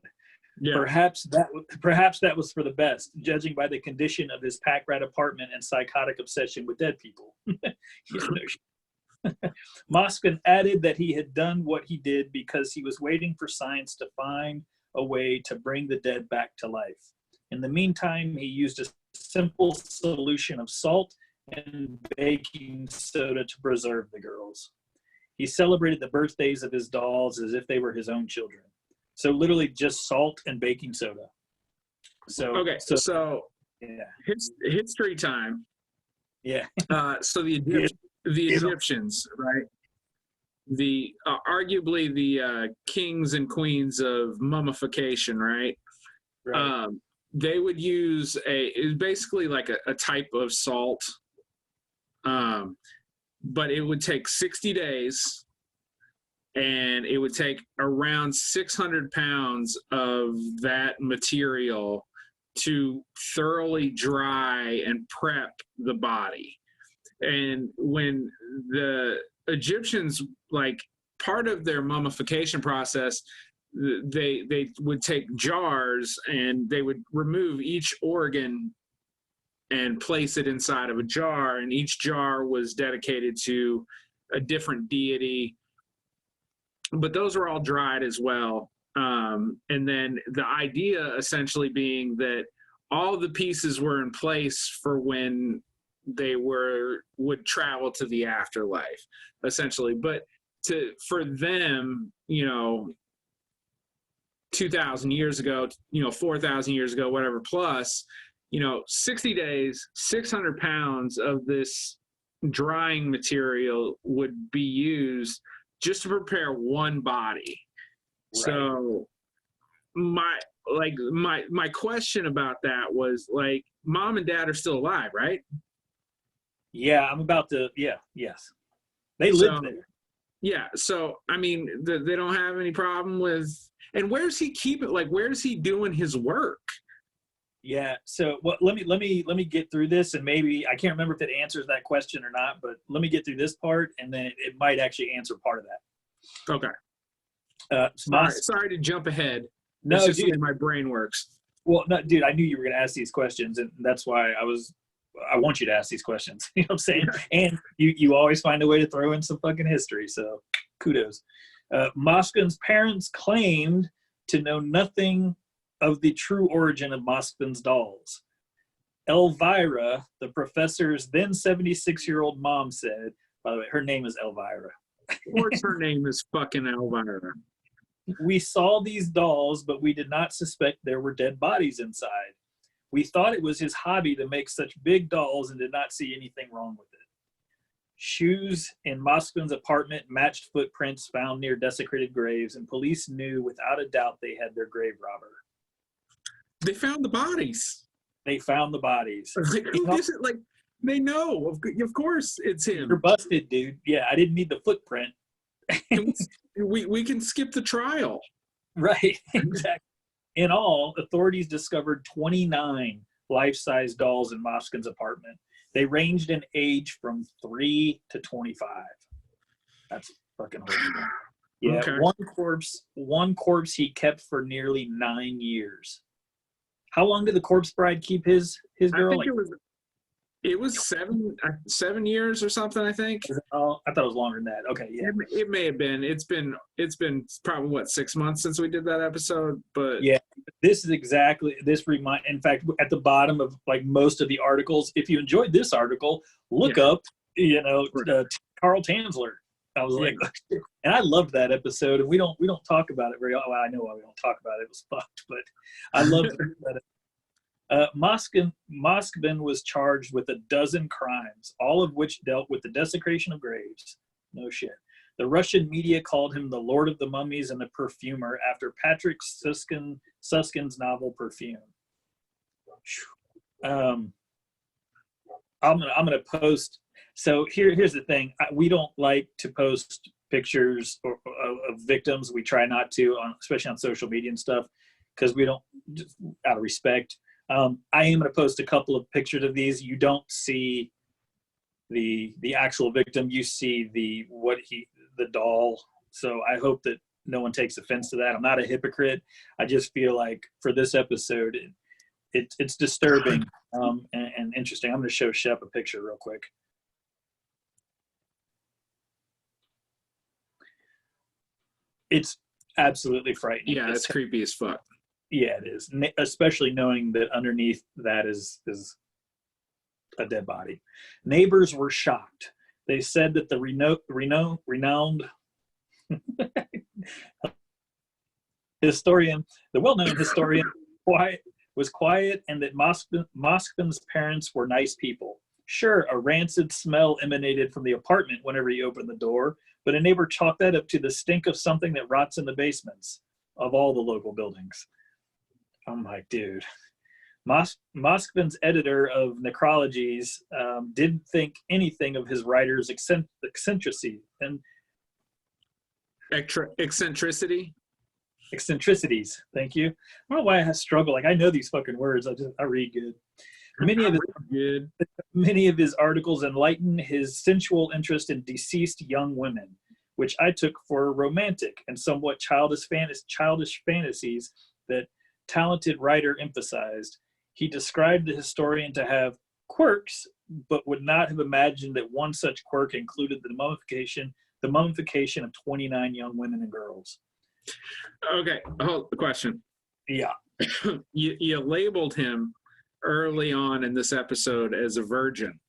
Yeah. Perhaps that was for the best, judging by the condition of his pack rat apartment and psychotic obsession with dead people. Moskvin added that he had done what he did because he was waiting for science to find a way to bring the dead back to life. In the meantime, he used a simple solution of salt and baking soda to preserve the girls. He celebrated the birthdays of his dolls as if they were his own children. So literally just salt and baking soda. So yeah, history time. Yeah. So the Egyptians, right? The arguably the kings and queens of mummification, right? Right. They would use it was basically like a type of salt, but it would take 60 days, and it would take around 600 pounds of that material to thoroughly dry and prep the body. And when the Egyptians, like part of their mummification process, they would take jars and they would remove each organ and place it inside of a jar, and each jar was dedicated to a different deity, but those were all dried as well. And then the idea essentially being that all the pieces were in place for when they would travel to the afterlife, essentially. But for them, 2,000 years ago, 4,000 years ago, whatever, plus, 60 days, 600 pounds of this drying material would be used just to prepare one body. Right. So my question about that was, like, mom and dad are still alive, right? Yeah, yes. They live there. Yeah, so, I mean, they don't have any problem with, and where's he where's he doing his work? Yeah, so let me get through this, and maybe, I can't remember if it answers that question or not, but let me get through this part, and then it might actually answer part of that. Okay. Sorry to jump ahead. No, it's just dude, the way my brain works. Well, no, dude, I knew you were going to ask these questions, and that's why I want you to ask these questions. You know what I'm saying? And you always find a way to throw in some fucking history, so kudos. Moskvin's parents claimed to know nothing of the true origin of Moskvin's dolls. Elvira, the professor's then 76-year-old mom, said, by the way, her name is Elvira. Of course her name is fucking Elvira. We saw these dolls, but we did not suspect there were dead bodies inside. We thought it was his hobby to make such big dolls and did not see anything wrong with it. Shoes in Moskvin's apartment matched footprints found near desecrated graves, and police knew without a doubt they had their grave robber. They found the bodies. They found the bodies. Like, who is it? Like, they know. Of course it's him. You're busted, dude. Yeah, I didn't need the footprint. we can skip the trial. Right, exactly. In all, authorities discovered 29 life-size dolls in Moskvin's apartment. They ranged in age from 3 to 25. That's fucking horrible. Yeah, okay. One corpse he kept for nearly 9 years. How long did the corpse bride keep his girl? I think it was 7 years or something, I think. Oh, I thought it was longer than that. Okay, yeah. It may have been. It's been probably 6 months since we did that episode, but yeah, this is exactly in fact, at the bottom of like most of the articles, if you enjoyed this article, look up, Carl Tanzler. I was like, and I loved that episode, and we don't talk about it very well. I know why we don't talk about it. It was fucked, but I loved that. Moskvin was charged with 12 crimes, all of which dealt with the desecration of graves. No shit. The Russian media called him the Lord of the Mummies and the Perfumer after Patrick Susskind's novel Perfume. I'm gonna post. So here's the thing. We don't like to post pictures of victims. We try not to, especially on social media and stuff, because we don't, just out of respect. I am going to post a couple of pictures of these. You don't see the actual victim. You see the doll. So I hope that no one takes offense to that. I'm not a hypocrite. I just feel like for this episode, it's disturbing and interesting. I'm going to show Shep a picture real quick. It's absolutely frightening. Yeah, it's creepy as fuck. Yeah, it is. Especially knowing that underneath that is a dead body. Neighbors were shocked. They said that the renowned historian, the well-known historian, was quiet, and that Moskvin's parents were nice people. Sure, a rancid smell emanated from the apartment whenever you opened the door, but a neighbor chalked that up to the stink of something that rots in the basements of all the local buildings. I'm like, dude. Moskvin's editor of necrologies didn't think anything of his writer's eccentricity and eccentricities. Thank you. I don't know why I have struggle. Like, I know these fucking words. I read good. Many of his articles enlighten his sensual interest in deceased young women, which I took for romantic and somewhat childish fantasies that talented writer emphasized. He described the historian to have quirks, but would not have imagined that one such quirk included the mummification of 29 young women and girls. Okay, hold the question. Yeah. You labeled him early on in this episode as a virgin.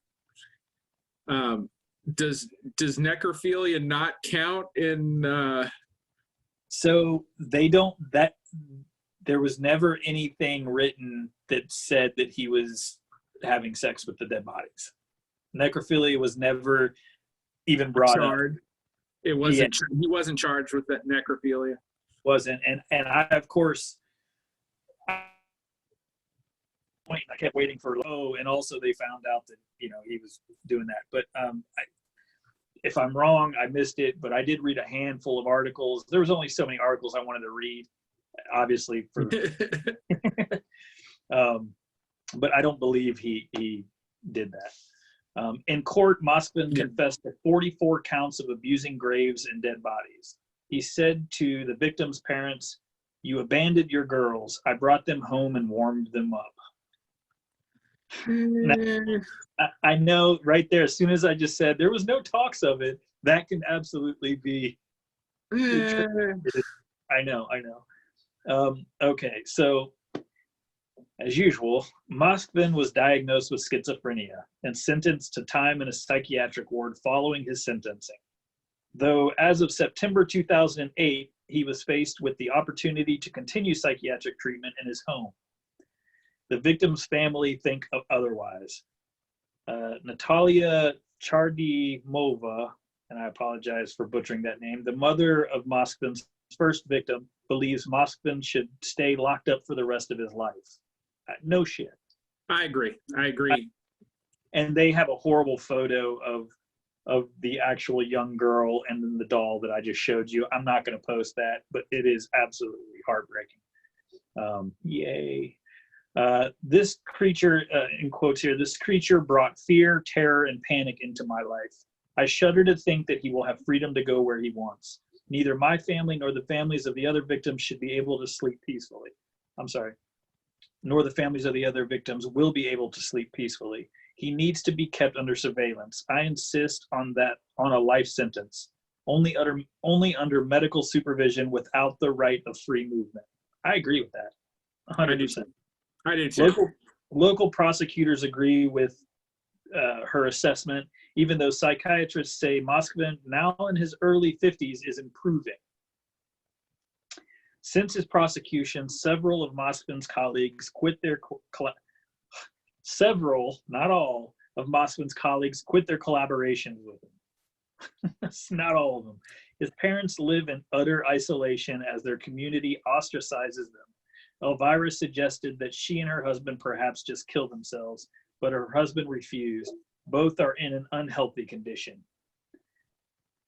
Does necrophilia not count in? So they don't. There was never anything written that said that he was having sex with the dead bodies. Necrophilia was never even brought up. It wasn't. Yeah. He wasn't charged with that necrophilia. Wasn't, and I, of course, I kept waiting for and also they found out that he was doing that. But if I'm wrong, I missed it. But I did read a handful of articles. There was only so many articles I wanted to read, obviously. But I don't believe he did that. In court, Moskvin confessed to 44 counts of abusing graves and dead bodies. He said to the victims' parents, "You abandoned your girls. I brought them home and warmed them up." Now, I know right there, as soon as I just said there was no talks of it, that can absolutely be. I know. Okay, so as usual, Moskvin was diagnosed with schizophrenia and sentenced to time in a psychiatric ward following his sentencing. Though as of September 2008, he was faced with the opportunity to continue psychiatric treatment in his home. The victim's family think otherwise. Natalia Chardimova, and I apologize for butchering that name, the mother of Moskvin's first victim, believes Moskvin should stay locked up for the rest of his life. No shit. I agree. And they have a horrible photo of the actual young girl and then the doll that I just showed you. I'm not going to post that, but it is absolutely heartbreaking. Yay. This creature, in quotes here, this creature brought fear, terror, and panic into my life. I shudder to think that he will have freedom to go where he wants. Neither my family nor the families of the other victims should be able to sleep peacefully. I'm sorry. Nor the families of the other victims will be able to sleep peacefully. He needs to be kept under surveillance. I insist on a life sentence, only under medical supervision without the right of free movement. I agree with that, 100%. I do too. Local prosecutors agree with her assessment, even though psychiatrists say Moskvin, now in his early 50s, is improving. Since his prosecution, several of Moskvin's colleagues quit their not all of Moskvin's colleagues quit their collaborations with him. That's not all of them. His parents live in utter isolation as their community ostracizes them. Elvira suggested that she and her husband perhaps just kill themselves, but her husband refused. Both are in an unhealthy condition.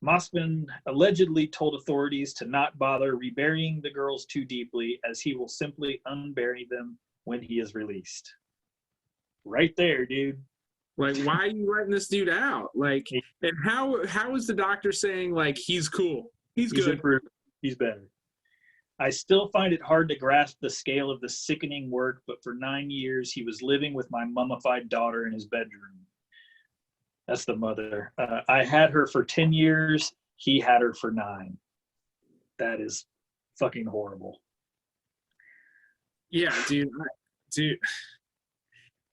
Moskvin allegedly told authorities to not bother reburying the girls too deeply, as he will simply unbury them when he is released. Right there, dude. Like, why are you letting this dude out? Like, and how is the doctor saying, like, he's cool? He's good. Improved. He's better. I still find it hard to grasp the scale of the sickening work, but for 9 years, he was living with my mummified daughter in his bedroom. That's the mother. I had her for 10 years. He had her for 9. That is fucking horrible. Yeah, dude.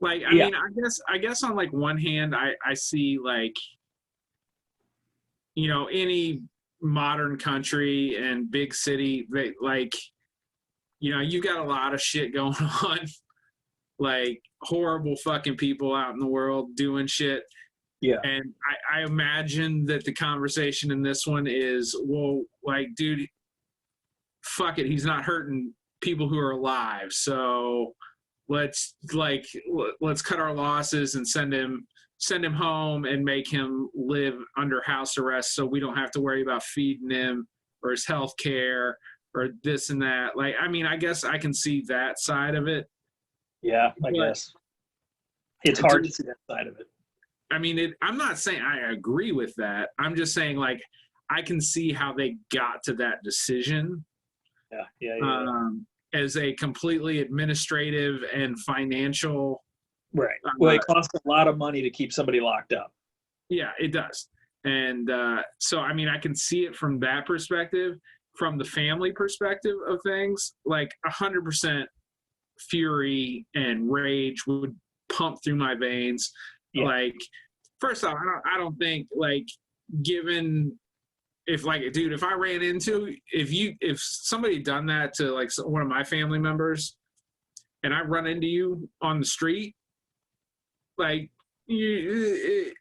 Like, I mean, I guess on like one hand, I see like, you know, any modern country and big city, they like, you know, you got a lot of shit going on, like horrible fucking people out in the world doing shit. Yeah. And I imagine that the conversation in this one is, well, like, dude, fuck it, he's not hurting people who are alive, so let's cut our losses and send him home and make him live under house arrest so we don't have to worry about feeding him or his health care or this and that. Like, I mean, I guess I can see that side of it. Yeah, I guess. It's hard to see that side of it. I mean, I'm not saying I agree with that. I'm just saying, like, I can see how they got to that decision. Yeah. As a completely administrative and financial. Right. Well, it costs a lot of money to keep somebody locked up. Yeah, it does. And so, I mean, I can see it from that perspective. From the family perspective of things, like 100% fury and rage would pump through my veins. Yeah. Like, first off, I don't think, like, given if, like, dude, if I ran into, if somebody done that to, like, one of my family members and I run into you on the street, like, you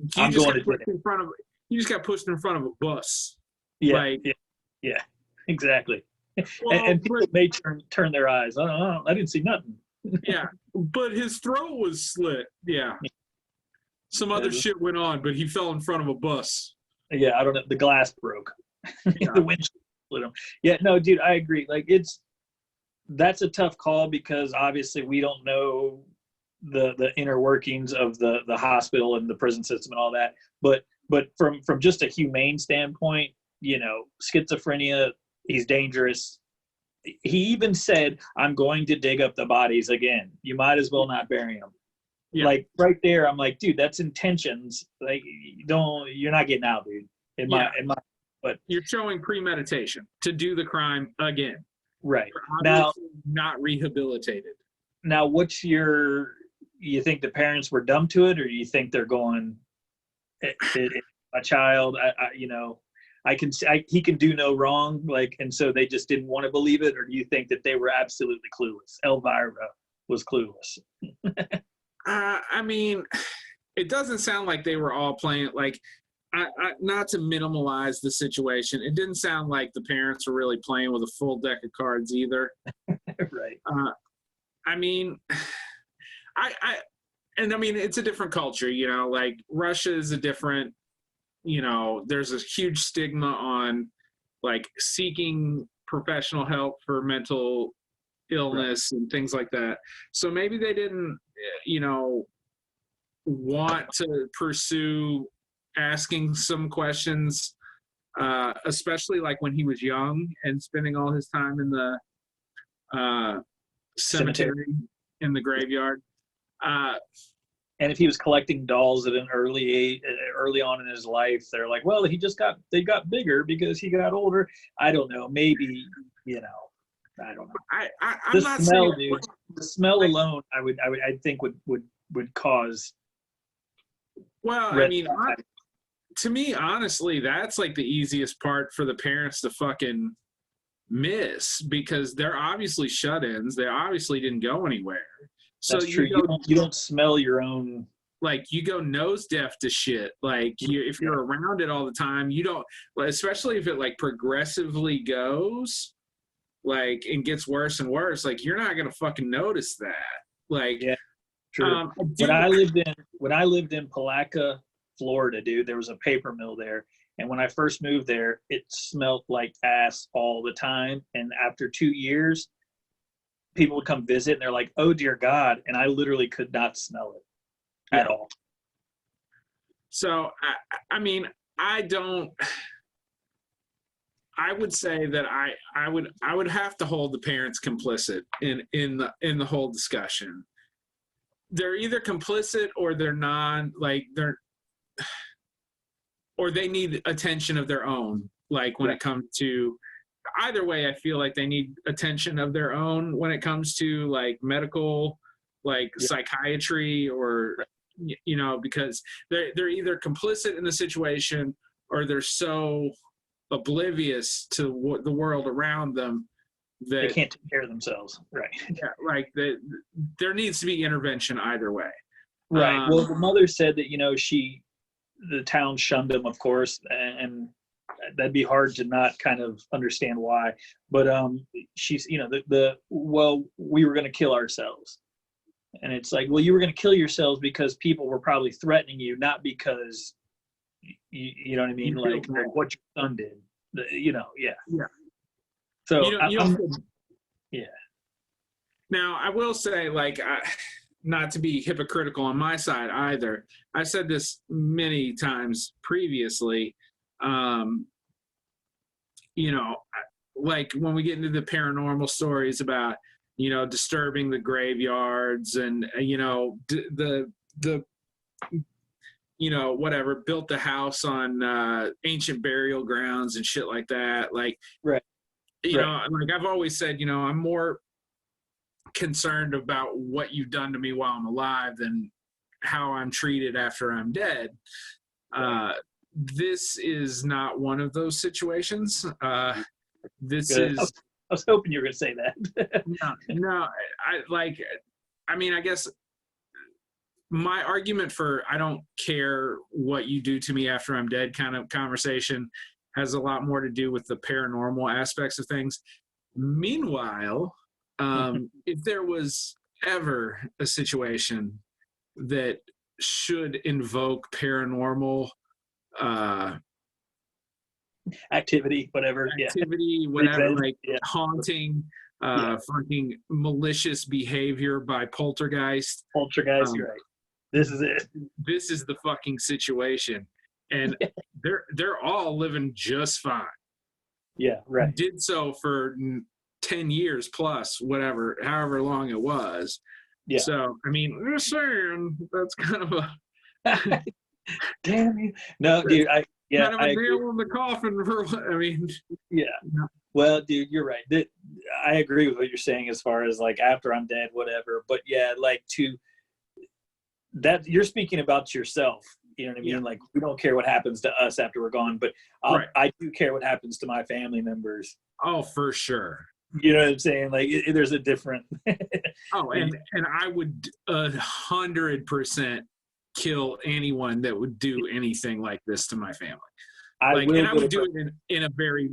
just got pushed in front of a bus. Yeah, like, yeah, exactly. Well, and people may turn their eyes. Oh, I didn't see nothing. Yeah, but his throat was slit. Yeah. Some other shit went on, but he fell in front of a bus. Yeah, I don't know. The glass broke. Yeah. The windshield split him. Yeah, no, dude, I agree. Like, that's a tough call because obviously we don't know the inner workings of the hospital and the prison system and all that. But from just a humane standpoint, you know, schizophrenia, he's dangerous. He even said, I'm going to dig up the bodies again. You might as well not bury them. Yeah. Like, right there, I'm like, dude, that's intentions. Like, you're not getting out, dude. But you're showing premeditation to do the crime again. Right. Now, not rehabilitated. Now, you think the parents were dumb to it, or you think they're going, a child, he can do no wrong, like, and so they just didn't want to believe it, or do you think that they were absolutely clueless? Elvira was clueless. I mean, it doesn't sound like they were all playing, like, not to minimalize the situation, it didn't sound like the parents were really playing with a full deck of cards either. Right. I mean, I mean, it's a different culture, you know, like, Russia is a different, you know, there's a huge stigma on, like, seeking professional help for mental illness and things like that. So maybe they didn't, you know, want to pursue asking some questions, especially like when he was young and spending all his time in the cemetery in the graveyard. And if he was collecting dolls at an early on in his life, they're like, well, they got bigger because he got older. I don't know. Maybe, you know, I don't know. I'm not saying, dude, the smell alone, I think would cause. Well, I mean, to me, honestly, that's like the easiest part for the parents to fucking miss, because they're obviously shut-ins. They obviously didn't go anywhere. So that's true. You don't smell your own. Like, you go nose deaf to shit. Like, if you're around it all the time, you don't, especially if it, like, progressively goes, like, and gets worse and worse, like, you're not going to fucking notice that. Like, True. When I lived in Palaca, Florida, dude, there was a paper mill there. And when I first moved there, it smelled like ass all the time. And after 2 years, people would come visit and they're like, oh dear God. And I literally could not smell it at all. So, I mean, I would say that I would have to hold the parents complicit in the whole discussion. They're either complicit or they're or they need attention of their own. Like when it comes to either way, I feel like they need attention of their own when it comes to like medical, like psychiatry, or because they're either complicit in the situation or they're so oblivious to the world around them that they can't take care of themselves. Right. Yeah, like there needs to be intervention either way. Right. Well, the mother said that, the town shunned them, of course, and that'd be hard to not kind of understand why. But she's, well, we were going to kill ourselves. And it's like, well, you were going to kill yourselves because people were probably threatening you, not because, you know what I mean? Like what your son did, Yeah. So, yeah. Now, I will say, like, not to be hypocritical on my side either. I said this many times previously. Like when we get into the paranormal stories about, disturbing the graveyards and, whatever, built the house on ancient burial grounds and shit like that. Like, right. Like I've always said, I'm more concerned about what you've done to me while I'm alive than how I'm treated after I'm dead. This is not one of those situations. This Good. is. I was hoping you were going to say that. No. I guess my argument for I don't care what you do to me after I'm dead kind of conversation has a lot more to do with the paranormal aspects of things. Meanwhile, if there was ever a situation that should invoke paranormal activity, whatever, like haunting, fucking malicious behavior by poltergeist. You're right. This is it. This is the fucking situation, and they're all living just fine. Yeah, right. Did so for 10 years plus, however long it was. Yeah. So, I mean, just saying, that's kind of a damn you. No, dude, kind of a nail in the coffin for what I mean. Yeah. Well, dude, you're right. I agree with what you're saying as far as like after I'm dead, whatever. But yeah, like that you're speaking about yourself. You know what I mean? Yeah. Like we don't care what happens to us after we're gone, but I do care what happens to my family members. Oh, for sure. You know what I'm saying? Like there's a different. And I would 100% kill anyone that would do anything like this to my family. I would do it in a very.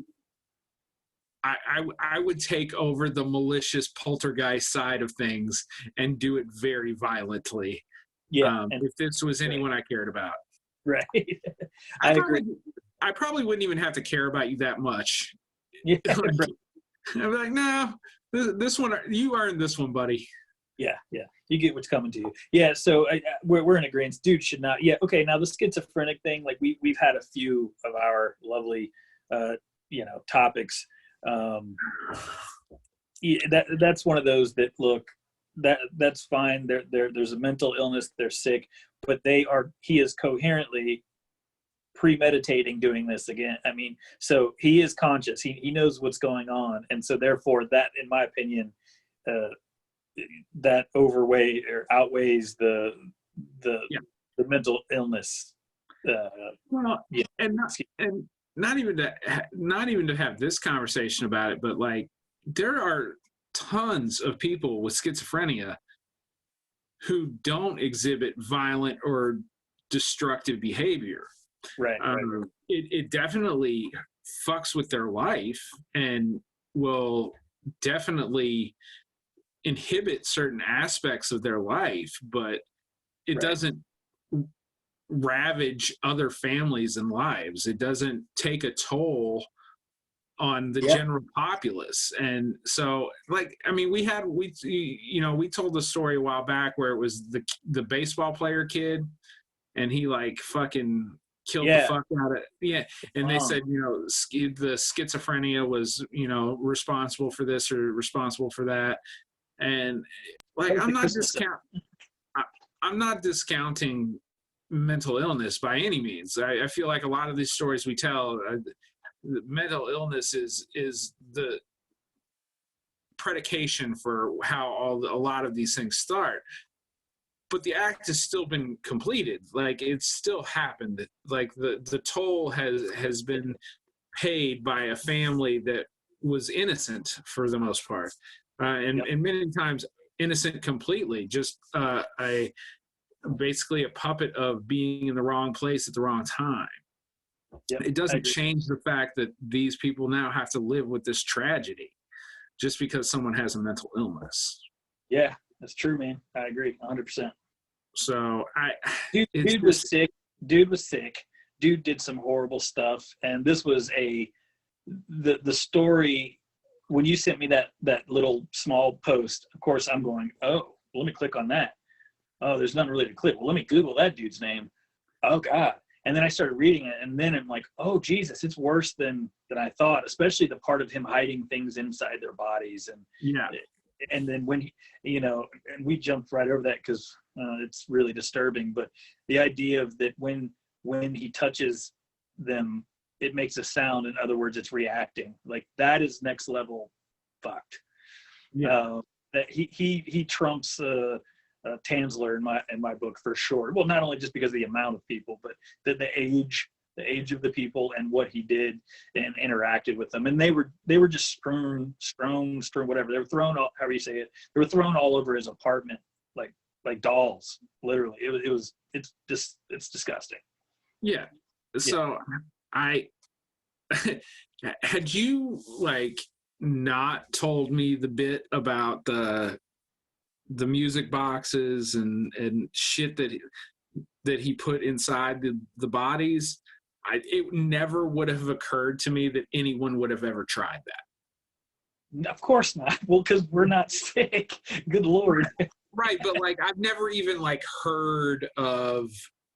I would take over the malicious poltergeist side of things and do it very violently. Yeah. If this was anyone I cared about. Right. I agree. I probably wouldn't even have to care about you that much. Yeah. I'd be like, no, this one, you earned this one, buddy. Yeah. You get what's coming to you. Yeah, so we're in agreement. Dude should not. Yeah, okay, now the schizophrenic thing, like we've had a few of our lovely, topics. That's one of those that, look, that's fine. There's a mental illness, they're sick, but he is coherently premeditating doing this again. I mean, so he is conscious. He knows what's going on, and so therefore that, in my opinion, that outweighs the mental illness. And not even to have this conversation about it, but like there are tons of people with schizophrenia who don't exhibit violent or destructive behavior. Right. It definitely fucks with their life and will definitely inhibit certain aspects of their life, but it Right. doesn't ravage other families and lives. It doesn't take a toll on the Yeah. general populace. And so, like, I mean, we told the story a while back where it was the baseball player kid, and he like fucking killed the Yeah. fuck out of and they said, you know, the schizophrenia was, you know, responsible for this or responsible for that. And like, I'm not discounting mental illness by any means. I feel like a lot of these stories we tell, mental illness is the predication for how a lot of these things start. But the act has still been completed. Like, it's still happened. Like, the toll has been paid by a family that was innocent for the most part, and many times innocent completely. Just basically a puppet of being in the wrong place at the wrong time. Yep, it doesn't change the fact that these people now have to live with this tragedy just because someone has a mental illness. Yeah, that's true, man. I agree 100%. So Dude was sick. Dude did some horrible stuff. And this was the story, when you sent me that little small post, of course I'm going, oh, let me click on that. Oh, there's nothing really to click. Well, let me Google that dude's name. Oh God. And then I started reading it, and then I'm like, oh Jesus, it's worse than I thought, especially the part of him hiding things inside their bodies. And then when he, you know, and we jumped right over that because it's really disturbing, but the idea of that when he touches them, it makes a sound. In other words, it's reacting. Like, that is next level fucked. Yeah. That he trumps Tansler in my book for sure. Well, not only just because of the amount of people, but the age of the people and what he did and interacted with them. And they were just strewn, whatever. They were thrown all, however you say it. They were thrown all over his apartment like dolls, literally. It's disgusting. Yeah. So I had you like not told me the bit about the music boxes and shit that he put inside the bodies, it never would have occurred to me that anyone would have ever tried that. Of course not. Well, because we're not sick. Good Lord. Right, but like, I've never even like heard of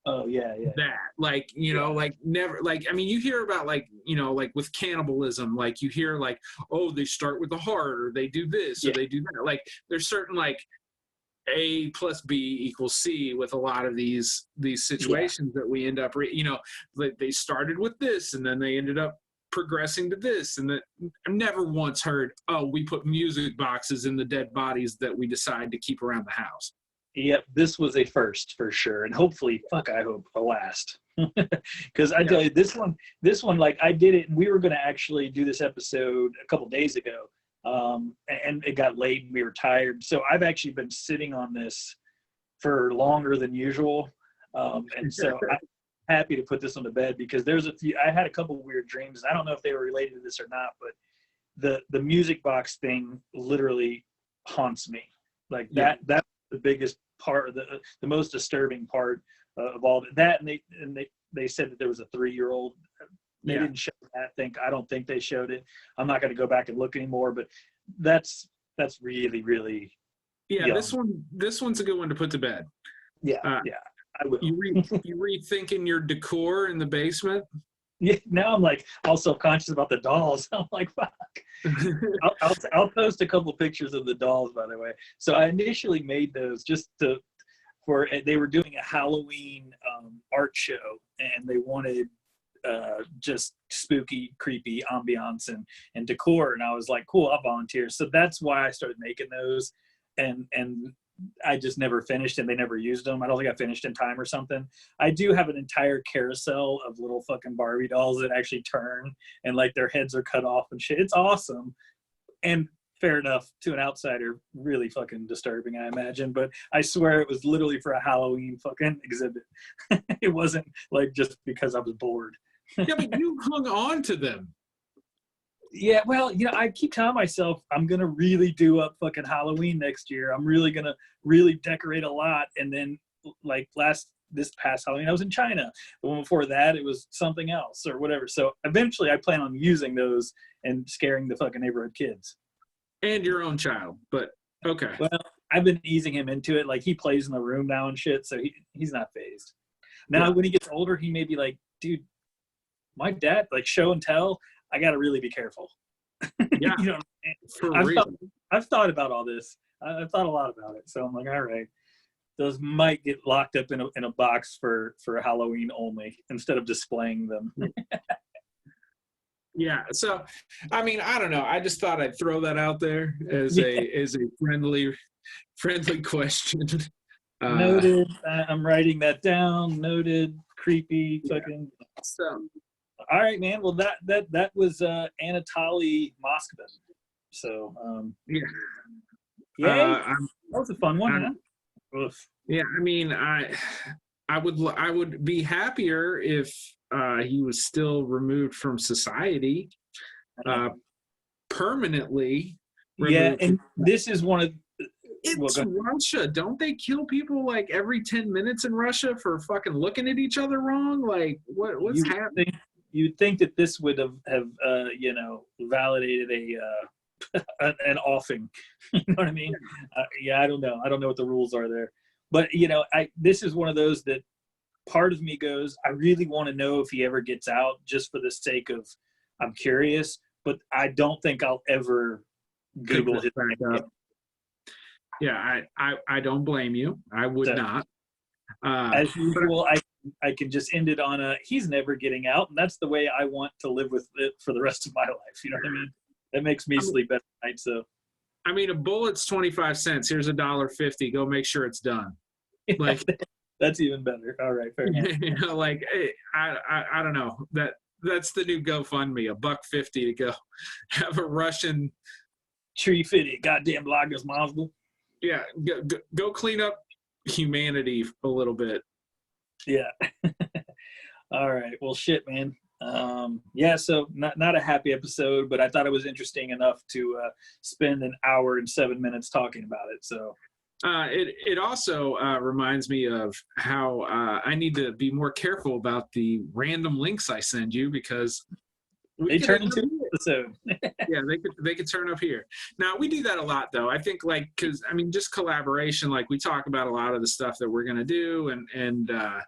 that. Like, you know, like never, like, I mean, you hear about like, you know, like with cannibalism, like you hear like, oh, they start with the heart, or they do this, or they do that. Like, there's certain like A plus B equals C with a lot of these situations that we end up, you know, like they started with this and then they ended up progressing to this. And that I've never once heard, oh, we put music boxes in the dead bodies that we decide to keep around the house. Yep, this was a first for sure, and hopefully, I hope a last. Because I tell you, this one, like, I did it, and we were going to actually do this episode a couple days ago, and it got late, and we were tired. So I've actually been sitting on this for longer than usual, and so I'm happy to put this on the bed, because I had a couple of weird dreams. I don't know if they were related to this or not, but the music box thing literally haunts me. Like that's the biggest part of the most disturbing part of all that. And they said that there was a 3-year-old. They didn't show that thing. I don't think they showed it. I'm not going to go back and look anymore, but that's really, really young. This one's a good one to put to bed. I will. You rethinking your decor in the basement? Yeah, now I'm like all self-conscious about the dolls. I'm like, fuck. I'll post a couple pictures of the dolls, by the way. So I initially made those just they were doing a Halloween art show, and they wanted just spooky, creepy ambiance and decor. And I was like, cool, I'll volunteer. So that's why I started making those. And I just never finished, and they never used them. I don't think I finished in time or something. I do have an entire carousel of little fucking Barbie dolls that actually turn, and like their heads are cut off and shit. It's awesome. And fair enough, to an outsider, really fucking disturbing, I imagine. But I swear it was literally for a Halloween fucking exhibit. It wasn't like just because I was bored. Yeah, but you hung on to them. Yeah, well, I keep telling myself I'm gonna really do up fucking Halloween next year. I'm really gonna really decorate a lot, and then like this past Halloween I was in China. The one before that it was something else or whatever. So eventually I plan on using those and scaring the fucking neighborhood kids. And your own child, but okay. Well, I've been easing him into it. Like he plays in the room now and shit, so he's not phased. Now when he gets older, he may be like, dude, my dad, like show and tell. I got to really be careful. Yeah, for real. I've thought about all this. I've thought a lot about it. So I'm like, all right, those might get locked up in a box for Halloween only instead of displaying them. Yeah. So, I mean, I don't know. I just thought I'd throw that out there as a friendly question. Noted. I'm writing that down. Noted. Creepy. Fucking. So. All right, man. Well, that was Anatoly Moskvin. So yeah, that was a fun one. Huh? Yeah, I mean, I would be happier if he was still removed from society permanently. Yeah, and this is one of. It's Russia. Don't they kill people like every 10 minutes in Russia for fucking looking at each other wrong? Like, what's happening? You'd think that this would have validated an offing. You know what I mean? I don't know. I don't know what the rules are there. But, this is one of those that part of me goes, I really want to know if he ever gets out just for the sake of, I'm curious, but I don't think I'll ever Google his name. Yeah, I don't blame you. I would not. As usual, I can just end it on he's never getting out, and that's the way I want to live with it for the rest of my life. You know what I mean? That makes me sleep at night. So, I mean, a bullet's 25 cents. Here's $1.50. Go make sure it's done. Like that's even better. All right, fair enough. Like I don't know. That's the new GoFundMe. $1.50 to go have a Russian tree fitted goddamn bloggers Moscow. Yeah, go clean up humanity a little bit. Yeah. All right. Well, shit, man. So not a happy episode, but I thought it was interesting enough to spend an hour and 7 minutes talking about it. So it also reminds me of how I need to be more careful about the random links I send you because they turn into an episode. Yeah, they could turn up here. Now we do that a lot though. I think because I mean just collaboration. Like we talk about a lot of the stuff that we're gonna do, and a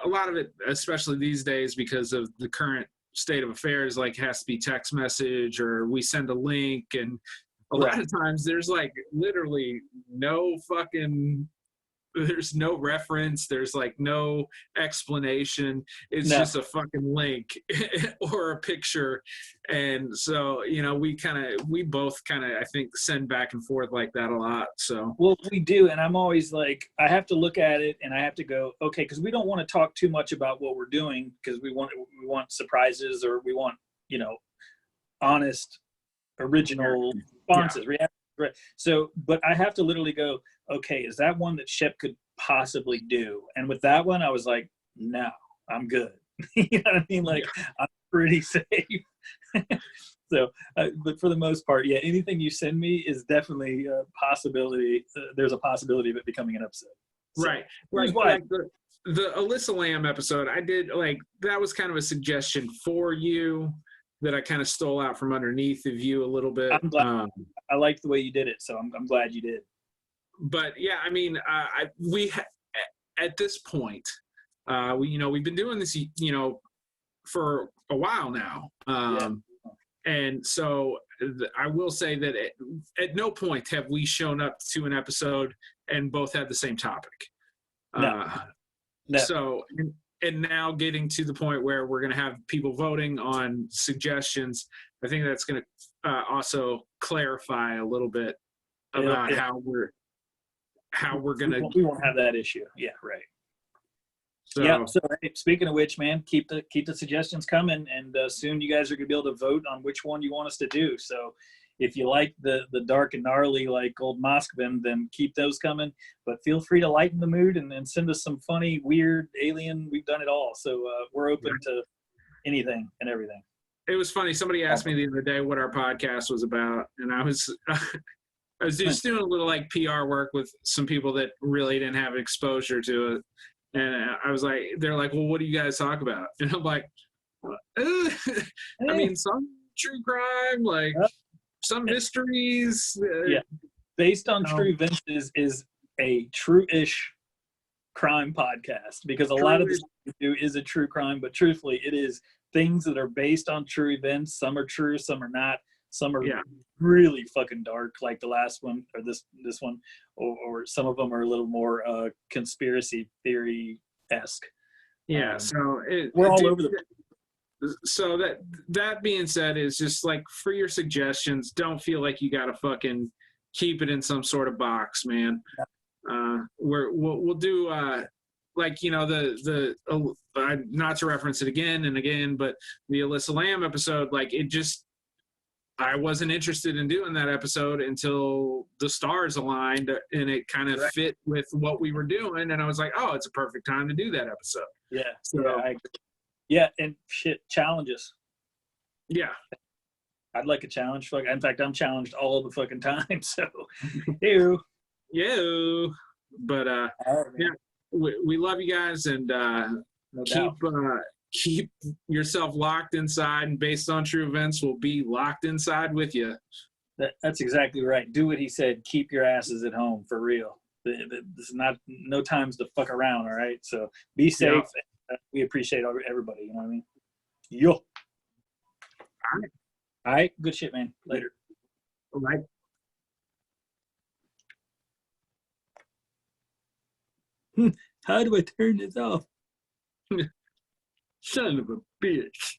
lot of it, especially these days, because of the current state of affairs, like has to be text message or we send a link, and a lot of times there's like literally there's no reference, there's like no explanation, it's just a fucking link or a picture. And so we both kind of I think send back and forth like that a lot. So well, we do, and I'm always like I have to look at it and I have to go okay, because we don't want to talk too much about what we're doing because we want surprises, or we want honest original responses, reactions. Right. So, but I have to literally go, okay, is that one that Shep could possibly do? And with that one, I was like, no, I'm good. You know what I mean? Like, I'm pretty safe. So, but for the most part, anything you send me is definitely a possibility. There's a possibility of it becoming an episode. So, right. Like the Alyssa Lamb episode, I did that was kind of a suggestion for you that I kind of stole out from underneath of you a little bit. I'm glad. I like the way you did it, so I'm glad you did. But yeah, I mean, at this point, we've been doing this, for a while now, and so I will say that at no point have we shown up to an episode and both had the same topic. No. So. And now getting to the point where we're going to have people voting on suggestions, I think that's going to also clarify a little bit about how we're going to. We won't have that issue. Yeah, right. So, So hey, speaking of which, man, keep the suggestions coming, and soon you guys are going to be able to vote on which one you want us to do. So if you like the dark and gnarly like old Moskvin, then keep those coming. But feel free to lighten the mood and send us some funny, weird, alien. We've done it all. So we're open to anything and everything. it was funny. Somebody asked me the other day what our podcast was about, and I was I was just doing a little like PR work with some people that really didn't have exposure to it, and I was like, they're like, well, what do you guys talk about? And I'm like, I mean, some true crime, like some mysteries. Yeah, based on true events is a true-ish crime podcast, because a lot of the stuff we do is a true crime, but truthfully, it is things that are based on true events. Some are true, some are not. Some are really fucking dark, like the last one or this one, or some of them are a little more conspiracy theory-esque. Yeah, so we're all over the place. So that being said, is just like, for your suggestions, don't feel like you got to fucking keep it in some sort of box, man. We'll do like, you know, the not to reference it again and again, but the Alyssa Lamb episode, like, it just, I wasn't interested in doing that episode until the stars aligned and it kind of fit with what we were doing, and I was like, oh, it's a perfect time to do that episode. Yeah, so, yeah, and shit, challenges. Yeah, I'd like a challenge. In fact, I'm challenged all the fucking time. So, ew. But yeah, we love you guys, and keep yourself locked inside, and based on true events, we'll be locked inside with you. That's exactly right. Do what he said. Keep your asses at home, for real. There's no times to fuck around. All right, so be safe. Yeah. We appreciate everybody. You know what I mean? Yo. All right. Good shit, man. Later. All right. How do I turn this off? Son of a bitch.